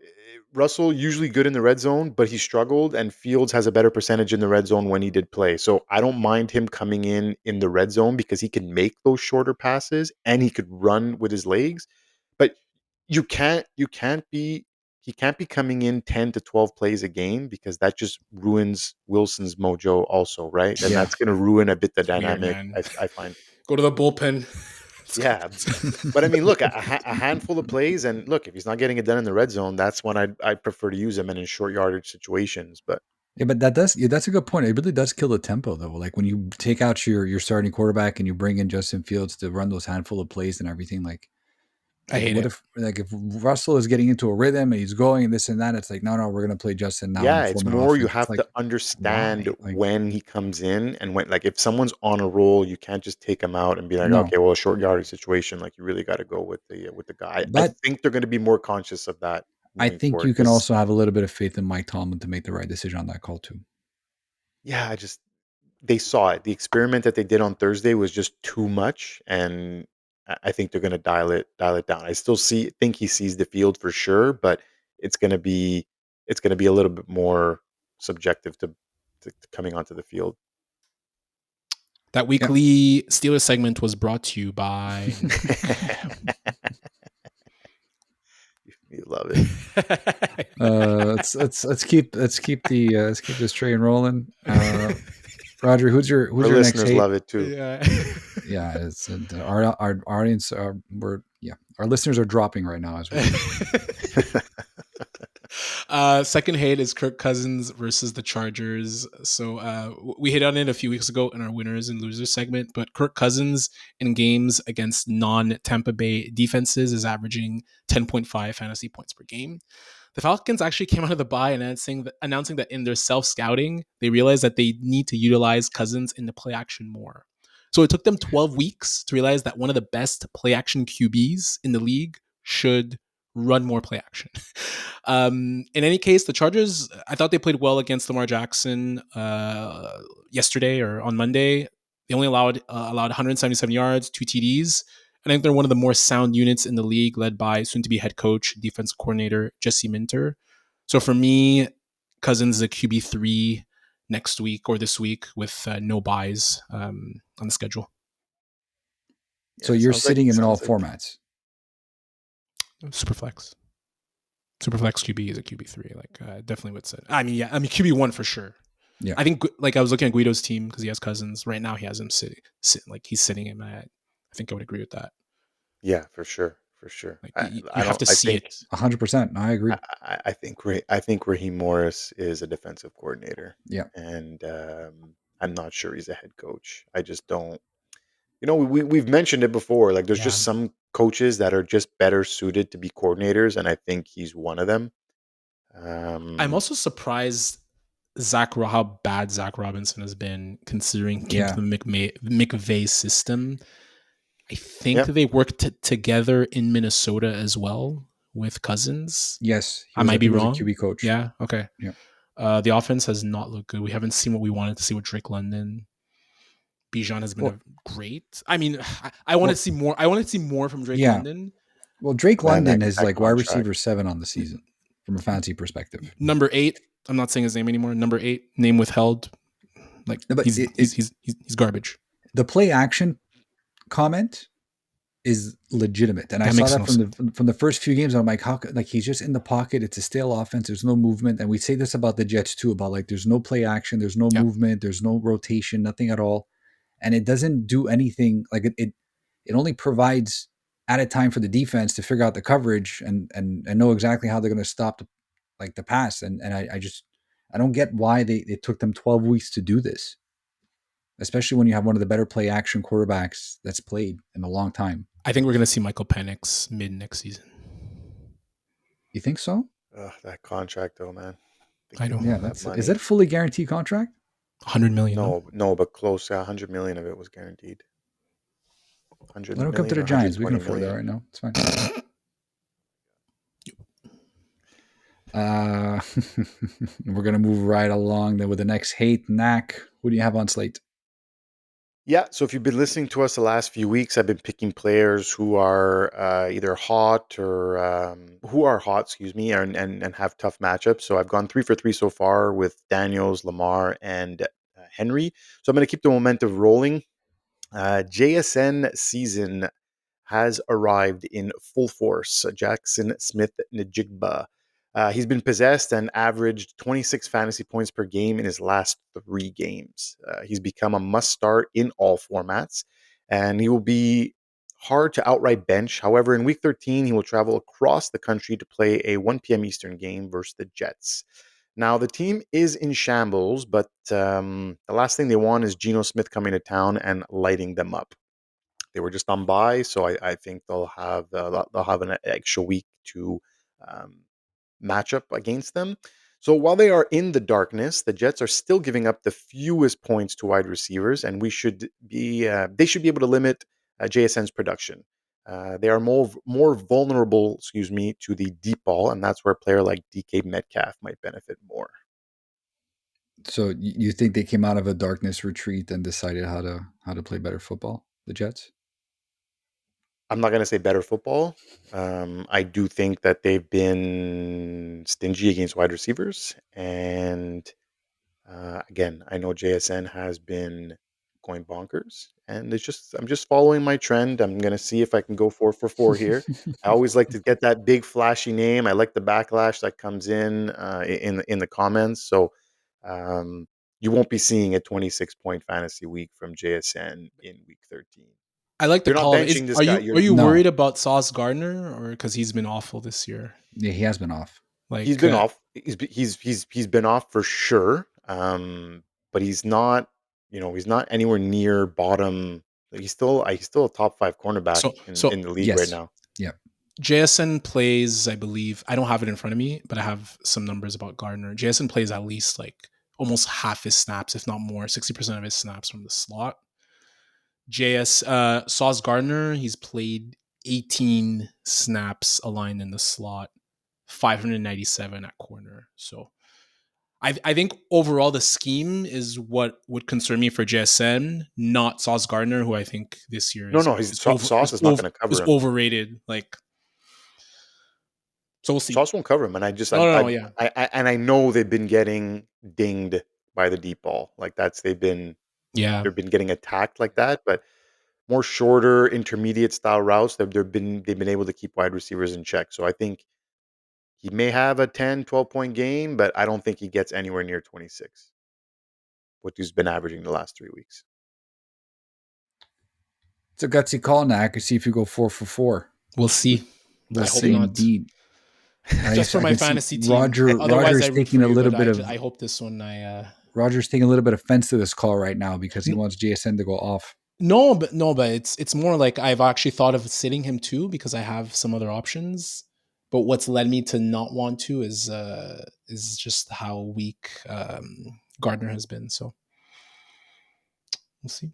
[SPEAKER 3] Russell usually good in the red zone, but he struggled, and Fields has a better percentage in the red zone when he did play. So I don't mind him coming in the red zone, because he can make those shorter passes and he could run with his legs. But he can't be coming in 10 to 12 plays a game, because that just ruins Wilson's mojo also, right? And that's going to ruin a bit the dynamic, I find.
[SPEAKER 2] Go to the bullpen.
[SPEAKER 3] Yeah. But I mean, look, a handful of plays, and look, if he's not getting it done in the red zone, that's when I'd prefer to use him, and in short yardage situations. But
[SPEAKER 1] yeah, but that's a good point. It really does kill the tempo, though. Like, when you take out your starting quarterback and you bring in Justin Fields to run those handful of plays and everything, like
[SPEAKER 2] I hate it.
[SPEAKER 1] If Russell is getting into a rhythm and he's going and this and that, it's like, no, we're going to play Justin now.
[SPEAKER 3] yeah, it's more you
[SPEAKER 1] offense.
[SPEAKER 3] have to understand when he comes in, and when, like, if someone's on a roll, you can't just take him out and be like, okay, well, a short yardage situation, like, you really got to go with the guy. I think they're going to be more conscious of that.
[SPEAKER 1] I think you can also have a little bit of faith in Mike Tomlin to make the right decision on that call too.
[SPEAKER 3] Yeah, they saw it. The experiment that they did on Thursday was just too much, and I think they're going to dial it down. I still think he sees the field for sure, but it's going to be a little bit more subjective to coming onto the field.
[SPEAKER 2] That weekly Steelers segment was brought to you by.
[SPEAKER 3] You love it.
[SPEAKER 1] Let's keep this train rolling. Roger, who's your next hate?
[SPEAKER 3] Love it too.
[SPEAKER 1] Yeah, it's our audience. Our listeners are dropping right now as well.
[SPEAKER 2] Second hate is Kirk Cousins versus the Chargers. So we hit on it a few weeks ago in our winners and losers segment, but Kirk Cousins in games against non-Tampa Bay defenses is averaging 10.5 fantasy points per game. The Falcons actually came out of the bye announcing that in their self-scouting, they realized that they need to utilize Cousins in the play action more. So it took them 12 weeks to realize that one of the best play action QBs in the league should run more play action. In any case, the Chargers, I thought they played well against Lamar Jackson yesterday or on Monday. They only allowed 177 yards, 2 TDs. I think they're one of the more sound units in the league, led by soon-to-be head coach, defensive coordinator Jesse Minter. So for me, Cousins is a QB3 next week or this week with no buys on the schedule.
[SPEAKER 1] So you're sitting him in all formats.
[SPEAKER 2] Superflex QB is a QB3. Like, definitely would say. I mean, QB1 for sure.
[SPEAKER 1] Yeah.
[SPEAKER 2] I think, like, I was looking at Guido's team because he has Cousins. Right now, he has him he's sitting him at. I think I would agree with that.
[SPEAKER 3] Yeah, for sure.
[SPEAKER 2] Like, you have to see it.
[SPEAKER 1] 100%. I agree.
[SPEAKER 3] I think Raheem Morris is a defensive coordinator.
[SPEAKER 1] Yeah.
[SPEAKER 3] And I'm not sure he's a head coach. I just don't. We've mentioned it before. Like, there's just some coaches that are just better suited to be coordinators, and I think he's one of them.
[SPEAKER 2] I'm also surprised how bad Zach Robinson has been, considering came to the McVay system. I think they worked together in Minnesota as well with Cousins.
[SPEAKER 1] Yes,
[SPEAKER 2] I might be wrong.
[SPEAKER 1] He was a QB coach.
[SPEAKER 2] Yeah. Okay.
[SPEAKER 1] Yeah.
[SPEAKER 2] The offense has not looked good. We haven't seen what we wanted to see with Drake London. Bijan has been great. I mean, I want to see more. I want to see more from Drake London.
[SPEAKER 1] Well, Drake London is like wide receiver 7 on the season from a fantasy perspective.
[SPEAKER 2] Number 8. I'm not saying his name anymore. Number 8, name withheld. Like, he's garbage.
[SPEAKER 1] The play action comment is legitimate, and I saw that from the first few games. I'm like, how? Like, he's just in the pocket. It's a stale offense. There's no movement, and we say this about the Jets too. About like, there's no play action. There's no movement. There's no rotation. Nothing at all, and it doesn't do anything. Like it only provides added time for the defense to figure out the coverage and know exactly how they're going to stop the pass. And I don't get why it took them 12 weeks to do this, especially when you have one of the better play action quarterbacks that's played in a long time.
[SPEAKER 2] I think we're going to see Michael Penix mid next season.
[SPEAKER 1] You think so?
[SPEAKER 3] That contract though, man.
[SPEAKER 2] I know.
[SPEAKER 1] Yeah, is that a fully guaranteed contract?
[SPEAKER 2] $100 million.
[SPEAKER 3] No, but close. $100 million of it was guaranteed.
[SPEAKER 1] Let him come to the Giants. We can afford that right now. It's fine. We're going to move right along then with the next hate. Nacc, who do you have on slate?
[SPEAKER 3] Yeah, so if you've been listening to us the last few weeks, I've been picking players who are either hot or and have tough matchups. So I've gone 3 for 3 so far with Daniels, Lamar, and Henry. So I'm going to keep the momentum rolling. JSN season has arrived in full force. Jaxon Smith-Njigba. He's been possessed and averaged 26 fantasy points per game in his last 3 games. He's become a must-start in all formats, and he will be hard to outright bench. However, in Week 13, he will travel across the country to play a 1 p.m. Eastern game versus the Jets. Now, the team is in shambles, but the last thing they want is Geno Smith coming to town and lighting them up. They were just on bye, so I think they'll have an extra week to match up against them. So while they are in the darkness, the Jets are still giving up the fewest points to wide receivers, and they should be able to limit JSN's production. They are more vulnerable, to the deep ball, and that's where a player like DK Metcalf might benefit more.
[SPEAKER 1] So you think they came out of a darkness retreat and decided how to play better football, the Jets?
[SPEAKER 3] I'm not going to say better football. I do think that they've been stingy against wide receivers. And again, I know JSN has been going bonkers. And I'm just following my trend. I'm going to see if I can go 4 for 4 here. I always like to get that big flashy name. I like the backlash that comes in the comments. So you won't be seeing a 26-point fantasy week from JSN in Week 13.
[SPEAKER 2] I like the call. Are you worried about Sauce Gardner, or because he's been awful this year?
[SPEAKER 1] Yeah, he has been off.
[SPEAKER 3] He's been off. He's been off for sure. But he's not. He's not anywhere near bottom. He's still a top 5 cornerback in the league right now.
[SPEAKER 1] Yeah.
[SPEAKER 2] JSN plays, I believe. I don't have it in front of me, but I have some numbers about Gardner. JSN plays at least almost half his snaps, if not more, 60% of his snaps from the slot. Sauce Gardner, he's played 18 snaps aligned in the slot, 597 at corner. So I think overall the scheme is what would concern me for JSN, not Sauce Gardner, who I think this year
[SPEAKER 3] Sauce is not going to cover him.
[SPEAKER 2] Overrated. So we'll see.
[SPEAKER 3] Sauce won't cover him, and I know they've been getting dinged by the deep ball. They've been getting attacked like that, but more shorter, intermediate style routes, they've been able to keep wide receivers in check. So I think he may have a 10, 12-point game, but I don't think he gets anywhere near 26, what he's been averaging the last 3 weeks.
[SPEAKER 1] It's a gutsy call, Nacc. I see if you go 4 for 4.
[SPEAKER 2] We'll see.
[SPEAKER 1] We'll see indeed.
[SPEAKER 2] Just for my fantasy team.
[SPEAKER 1] Roger's taking a little bit of.
[SPEAKER 2] I hope this one.
[SPEAKER 1] Roger's taking a little bit of offense to this call right now because he wants JSN to go off.
[SPEAKER 2] No, but it's more like I've actually thought of sitting him too because I have some other options. But what's led me to not want to is just how weak Gardner has been. So we'll see.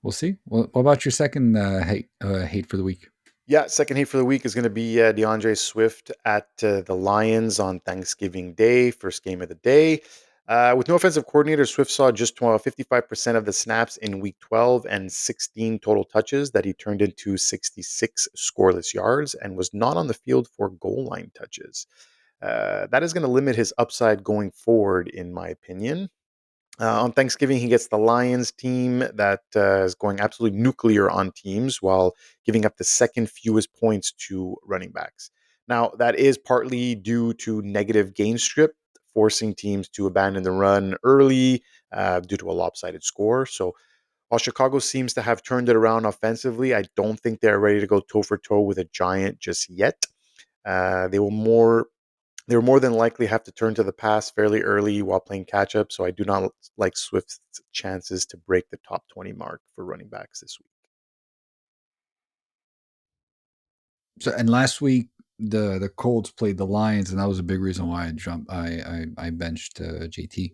[SPEAKER 1] We'll see. Well, what about your second hate for the week?
[SPEAKER 3] Yeah, second hate for the week is going to be DeAndre Swift at the Lions on Thanksgiving Day, first game of the day. With no offensive coordinator, Swift saw just 55% of the snaps in week 12 and 16 total touches that he turned into 66 scoreless yards and was not on the field for goal line touches. That is going to limit his upside going forward, in my opinion. On Thanksgiving, he gets the Lions team that is going absolutely nuclear on teams while giving up the second fewest points to running backs. Now, that is partly due to negative game script, forcing teams to abandon the run early due to a lopsided score. So while Chicago seems to have turned it around offensively, I don't think they're ready to go toe for toe with a giant just yet. They will more than likely have to turn to the pass fairly early while playing catch up. So I do not like Swift's chances to break the top 20 mark for running backs this week.
[SPEAKER 1] So, and last week the Colts played the Lions, and that was a big reason why I benched JT,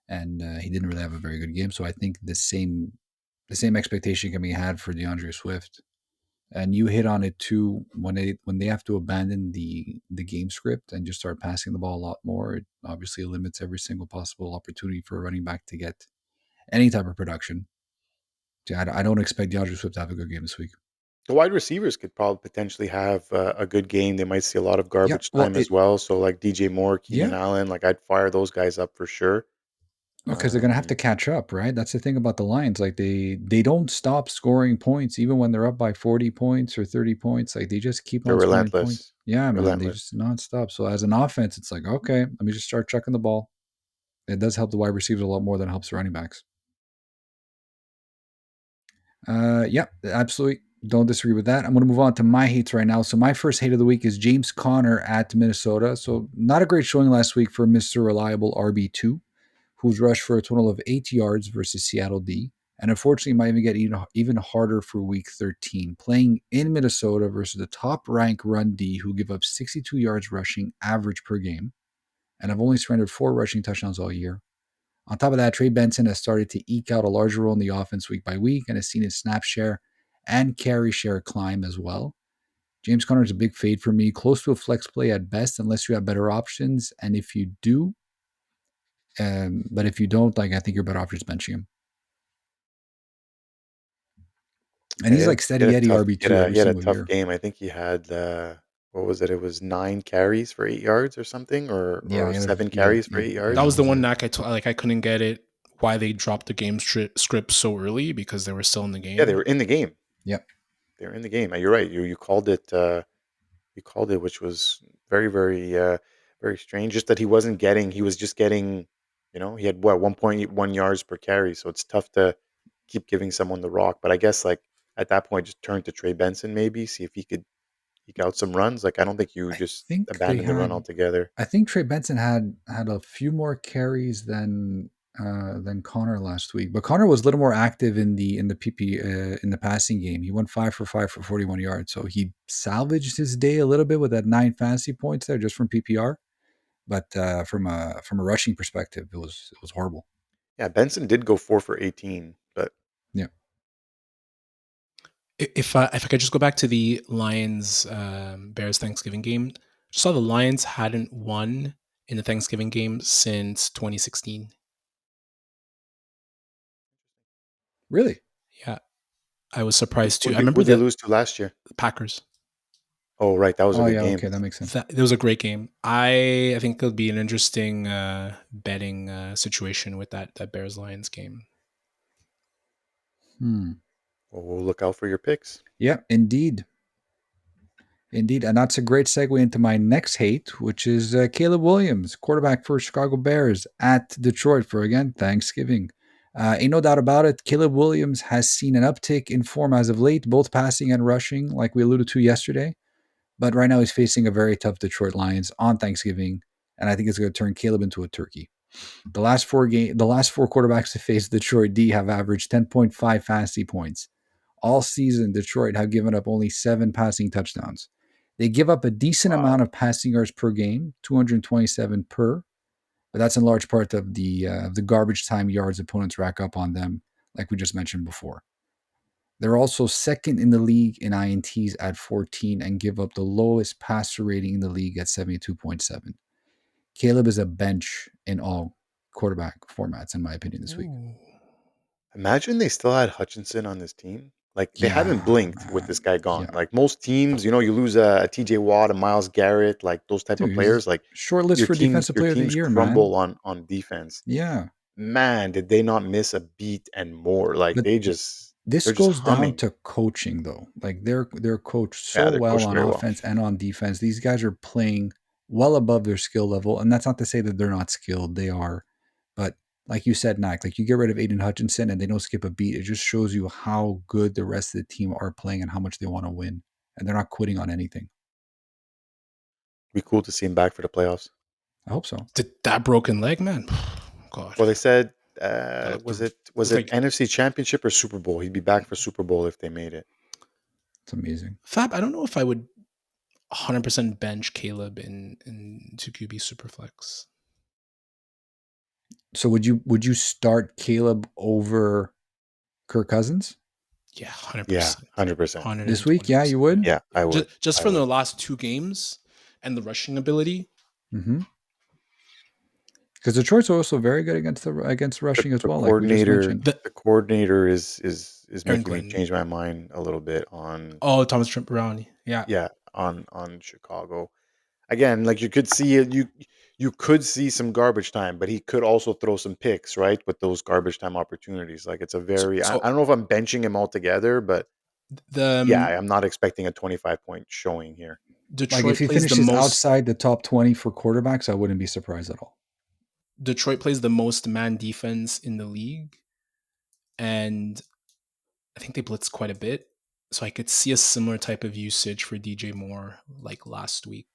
[SPEAKER 1] and he didn't really have a very good game. So I think the same expectation can be had for DeAndre Swift. And you hit on it too, when they have to abandon the game script and just start passing the ball a lot more. It obviously limits every single possible opportunity for a running back to get any type of production. I don't expect DeAndre Swift to have a good game this week.
[SPEAKER 3] The wide receivers could probably potentially have a good game. They might see a lot of
[SPEAKER 1] Yeah,
[SPEAKER 3] garbage
[SPEAKER 1] well,
[SPEAKER 3] time as well. So like DJ Moore, Keenan
[SPEAKER 1] yeah,
[SPEAKER 3] Allen, like I'd fire those guys up for sure.
[SPEAKER 1] because they're gonna have to catch up, right? That's the thing about the Lions. Like they don't stop scoring points even when they're up by 40 points or 30 points. Like they just keep
[SPEAKER 3] They're
[SPEAKER 1] on scoring points.
[SPEAKER 3] relentless.
[SPEAKER 1] Yeah, man, they
[SPEAKER 3] Relentless.
[SPEAKER 1] just nonstop. So as an offense, it's like, okay, let me just start chucking the ball. It does help the wide receivers a lot more than it helps the running backs. Yeah, absolutely. Don't disagree with that. I'm going to move on to my hates right now. So my first hate of the week is James Conner at Minnesota. So not a great showing last week for Mr. Reliable RB2, who's rushed for a total of 8 yards versus Seattle D. And unfortunately, might even get even harder for week 13, playing in Minnesota versus the top ranked run D, who give up 62 yards rushing average per game, and have only surrendered 4 rushing touchdowns all year. On top of that, Trey Benson has started to eke out a larger role in the offense week by week and has seen his snap share and carry share climb as well. James Conner is a big fade for me, close to a flex play at best, unless you have better options. And if you do, but if you don't, like I think you're better off just benching him. And
[SPEAKER 3] Yeah,
[SPEAKER 1] he's like steady Eddie RB2 every
[SPEAKER 3] he had a
[SPEAKER 1] single
[SPEAKER 3] tough
[SPEAKER 1] year.
[SPEAKER 3] game. I think he had what was it? It was 9 carries for 8 yards or something,
[SPEAKER 1] Yeah,
[SPEAKER 3] or seven carries for eight
[SPEAKER 2] That
[SPEAKER 3] yards.
[SPEAKER 2] was the one
[SPEAKER 1] it.
[SPEAKER 2] Nacc I couldn't get it. Why they dropped the game script so early, because they were still in the
[SPEAKER 3] Yeah, they
[SPEAKER 2] game.
[SPEAKER 3] were in the game.
[SPEAKER 1] Yep.
[SPEAKER 3] They were in the game. You're right. You called it. You called it, which was very very strange. Just that he wasn't getting. He was just getting. He had what 1.1 yards per carry. So it's tough to keep giving someone the rock. But I guess like at that point, just turn to Trey Benson maybe, see if he could eke out some runs. Like I don't think you
[SPEAKER 1] I
[SPEAKER 3] just
[SPEAKER 1] think they
[SPEAKER 3] abandon the run
[SPEAKER 1] had
[SPEAKER 3] altogether.
[SPEAKER 1] I think Trey Benson had a few more carries than Connor last week, but Connor was a little more active in the PP in the passing game. He went 5 for 5 for 41 yards, so he salvaged his day a little bit with that 9 fantasy points there just from PPR. But from a rushing perspective, it was horrible.
[SPEAKER 3] Yeah, Benson did go 4 for 18, but
[SPEAKER 1] Yeah,
[SPEAKER 2] If I could just go back to the Lions Bears Thanksgiving game, just saw the Lions hadn't won in the Thanksgiving game since 2016.
[SPEAKER 1] really.
[SPEAKER 2] Yeah, I was surprised too. I
[SPEAKER 3] who'd they,
[SPEAKER 2] remember
[SPEAKER 3] who'd they
[SPEAKER 2] the
[SPEAKER 3] lose to last year?
[SPEAKER 2] Packers.
[SPEAKER 3] Oh, right, that was a
[SPEAKER 1] Oh
[SPEAKER 3] good
[SPEAKER 1] yeah,
[SPEAKER 3] game.
[SPEAKER 1] okay, that makes sense.
[SPEAKER 2] It was a great game. I think it'll be an interesting betting situation with that Bears Lions game.
[SPEAKER 1] Hmm.
[SPEAKER 3] Well, we'll look out for your picks.
[SPEAKER 1] Yeah, indeed. Indeed, and that's a great segue into my next hate, which is Caleb Williams, quarterback for Chicago Bears at Detroit for, again, Thanksgiving. Ain't no doubt about it, Caleb Williams has seen an uptick in form as of late, both passing and rushing, like we alluded to yesterday. But right now he's facing a very tough Detroit Lions on Thanksgiving, and I think it's going to turn Caleb into a turkey. The last four quarterbacks to face Detroit D have averaged 10.5 fantasy points. All season, Detroit have given up only 7 passing touchdowns. They give up a decent amount of passing yards per game, 227 per, but that's in large part of the garbage time yards opponents rack up on them, like we just mentioned before. They're also second in the league in INTs at 14 and give up the lowest passer rating in the league at 72.7. Caleb is a bench in all quarterback formats, in my opinion, this week.
[SPEAKER 3] Imagine they still had Hutchinson on this team. Like, they
[SPEAKER 1] Yeah,
[SPEAKER 3] haven't blinked with this guy gone.
[SPEAKER 1] yeah.
[SPEAKER 3] Like, most teams, you lose a TJ Watt, a Miles Garrett, like those type of
[SPEAKER 1] Dude,
[SPEAKER 3] players. Like,
[SPEAKER 1] short list for defensive player of the year,
[SPEAKER 3] crumble
[SPEAKER 1] man.
[SPEAKER 3] on defense.
[SPEAKER 1] Yeah.
[SPEAKER 3] Man, did they not miss a beat and more? Like,
[SPEAKER 1] But
[SPEAKER 3] they're
[SPEAKER 1] this
[SPEAKER 3] just
[SPEAKER 1] goes down
[SPEAKER 3] humming.
[SPEAKER 1] to coaching, though. Like they're coached
[SPEAKER 3] Yeah,
[SPEAKER 1] so
[SPEAKER 3] they're
[SPEAKER 1] well
[SPEAKER 3] coached
[SPEAKER 1] on
[SPEAKER 3] very well.
[SPEAKER 1] offense and on defense. These guys are playing well above their skill level, and that's not to say that they're not skilled. They are, but like you said, Nacc, like you get rid of Aiden Hutchinson and they don't skip a beat. It just shows you how good the rest of the team are playing and how much they want to win, and they're not quitting on anything.
[SPEAKER 3] Be cool to see him back for the playoffs.
[SPEAKER 1] I hope so.
[SPEAKER 2] Did that broken leg, man? God.
[SPEAKER 3] Well, they said was it
[SPEAKER 2] like,
[SPEAKER 3] NFC Championship or Super Bowl? He'd be back for Super Bowl if they made it.
[SPEAKER 1] It's amazing.
[SPEAKER 2] Fab, I don't know if I would 100% bench Caleb in 2QB Superflex.
[SPEAKER 1] So would you start Caleb over Kirk Cousins?
[SPEAKER 2] Yeah, 100%.
[SPEAKER 3] Yeah, 100%.
[SPEAKER 1] This week, yeah, you would?
[SPEAKER 3] Yeah, I would.
[SPEAKER 2] Just from the last 2 games and the rushing ability.
[SPEAKER 1] Mm-hmm. Because Detroit's also very good against rushing as well.
[SPEAKER 3] The coordinator is making
[SPEAKER 2] Quinton.
[SPEAKER 3] me change my mind a little bit on.
[SPEAKER 2] Oh, Thomas Brown.
[SPEAKER 3] Yeah, on Chicago. Again, like you could see it, you could see some garbage time, but he could also throw some picks, right? With those garbage time opportunities, like it's a very. I don't know if I'm benching him altogether, but I'm not expecting a 25-point showing here.
[SPEAKER 2] Detroit,
[SPEAKER 1] like if he finishes outside the top 20 for quarterbacks, I wouldn't be surprised at all.
[SPEAKER 2] Detroit plays the most man defense in the league, and I think they blitz quite a bit. So I could see a similar type of usage for DJ Moore like last week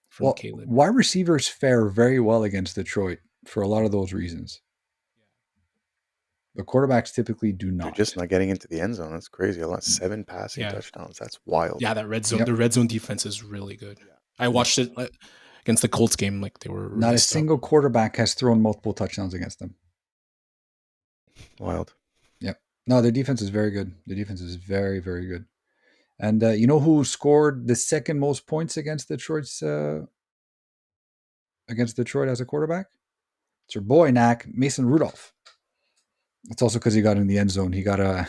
[SPEAKER 2] from Caleb.
[SPEAKER 1] Wide receivers fare very well against Detroit for a lot of those reasons. The quarterbacks typically do not.
[SPEAKER 3] They're just not getting into the end zone. That's crazy. 7 passing touchdowns. That's wild.
[SPEAKER 2] Yeah, that red zone. Yep. The red zone defense is really good. I watched it against the Colts game. Like they were
[SPEAKER 1] not a single quarterback has thrown multiple touchdowns against them.
[SPEAKER 3] Wild.
[SPEAKER 1] Yep. No, their defense is very good. Their defense is very, very good. And you know who scored the second most points against Detroit as a quarterback? It's your boy Nacc, Mason Rudolph. It's also because he got in the end zone. He got a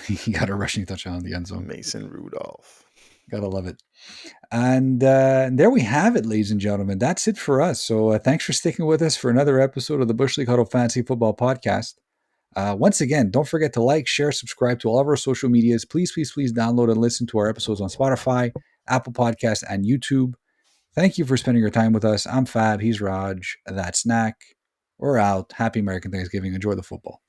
[SPEAKER 1] rushing touchdown in the end zone.
[SPEAKER 3] Mason Rudolph.
[SPEAKER 1] Gotta love it. And there we have it, ladies and gentlemen. That's it for us. So thanks for sticking with us for another episode of the Bush League Huddle Fantasy Football Podcast. Once again, don't forget to like, share, subscribe to all of our social medias. Please, please, please download and listen to our episodes on Spotify, Apple Podcasts, and YouTube. Thank you for spending your time with us. I'm Fab. He's Raj. That's Nacc. We're out. Happy American Thanksgiving. Enjoy the football.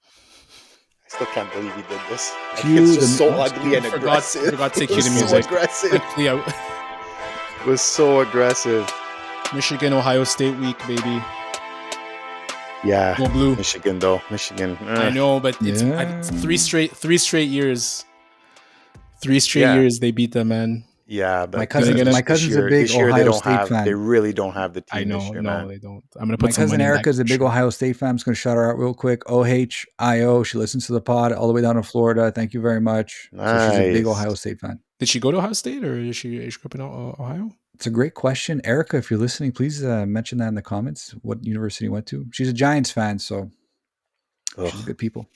[SPEAKER 3] I still can't believe he did this. It's just so ugly and aggressive.
[SPEAKER 2] For God's sake, cue the music.
[SPEAKER 3] So aggressive. It was so aggressive.
[SPEAKER 2] Michigan, Ohio State week, baby.
[SPEAKER 3] Yeah,
[SPEAKER 2] go blue.
[SPEAKER 3] Michigan though. Michigan.
[SPEAKER 2] I know, but it's 3 straight years. 3 straight years they beat them, man.
[SPEAKER 3] Yeah, but
[SPEAKER 1] my cousin's a big Ohio State fan.
[SPEAKER 3] They really don't have the team.
[SPEAKER 2] I know,
[SPEAKER 3] this year,
[SPEAKER 2] no,
[SPEAKER 3] man.
[SPEAKER 2] they don't. I'm gonna put
[SPEAKER 1] my cousin Erica's a big Ohio State fan. I'm just gonna shout her out real quick. OHIO. She listens to the pod all the way down to Florida. Thank you very much.
[SPEAKER 3] Nice.
[SPEAKER 1] So she's a big Ohio State fan.
[SPEAKER 2] Did she go to Ohio State or is she grew up in Ohio?
[SPEAKER 1] It's a great question, Erica. If you're listening, please mention that in the comments. What university you went to? She's a Giants fan, so she's good people.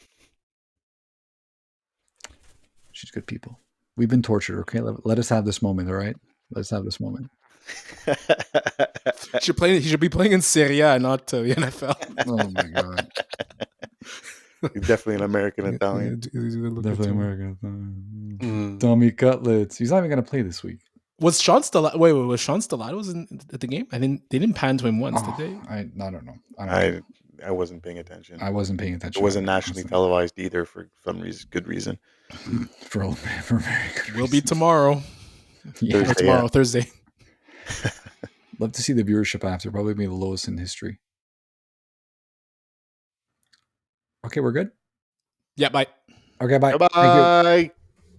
[SPEAKER 1] She's good people. We've been tortured. Okay, let us have this moment. All right, let's have this moment.
[SPEAKER 2] He should be playing in Serie A, not the NFL.
[SPEAKER 1] Oh my god.
[SPEAKER 3] He's definitely an American Italian.
[SPEAKER 1] Definitely American Italian. Tommy Cutlets. He's not even going to play this week.
[SPEAKER 2] Was Sean Stellato? Wait, was Sean Stellato at the game? They didn't pan to him once, did they?
[SPEAKER 1] I don't know.
[SPEAKER 3] I wasn't paying attention.
[SPEAKER 1] I wasn't paying attention.
[SPEAKER 3] It wasn't nationally televised either for some good reason.
[SPEAKER 1] For very good reason.
[SPEAKER 2] Will be tomorrow. Thursday.
[SPEAKER 1] Love to see the viewership after. Probably be the lowest in history. Okay, we're good?
[SPEAKER 2] Yeah, bye.
[SPEAKER 1] Okay, bye.
[SPEAKER 3] Bye.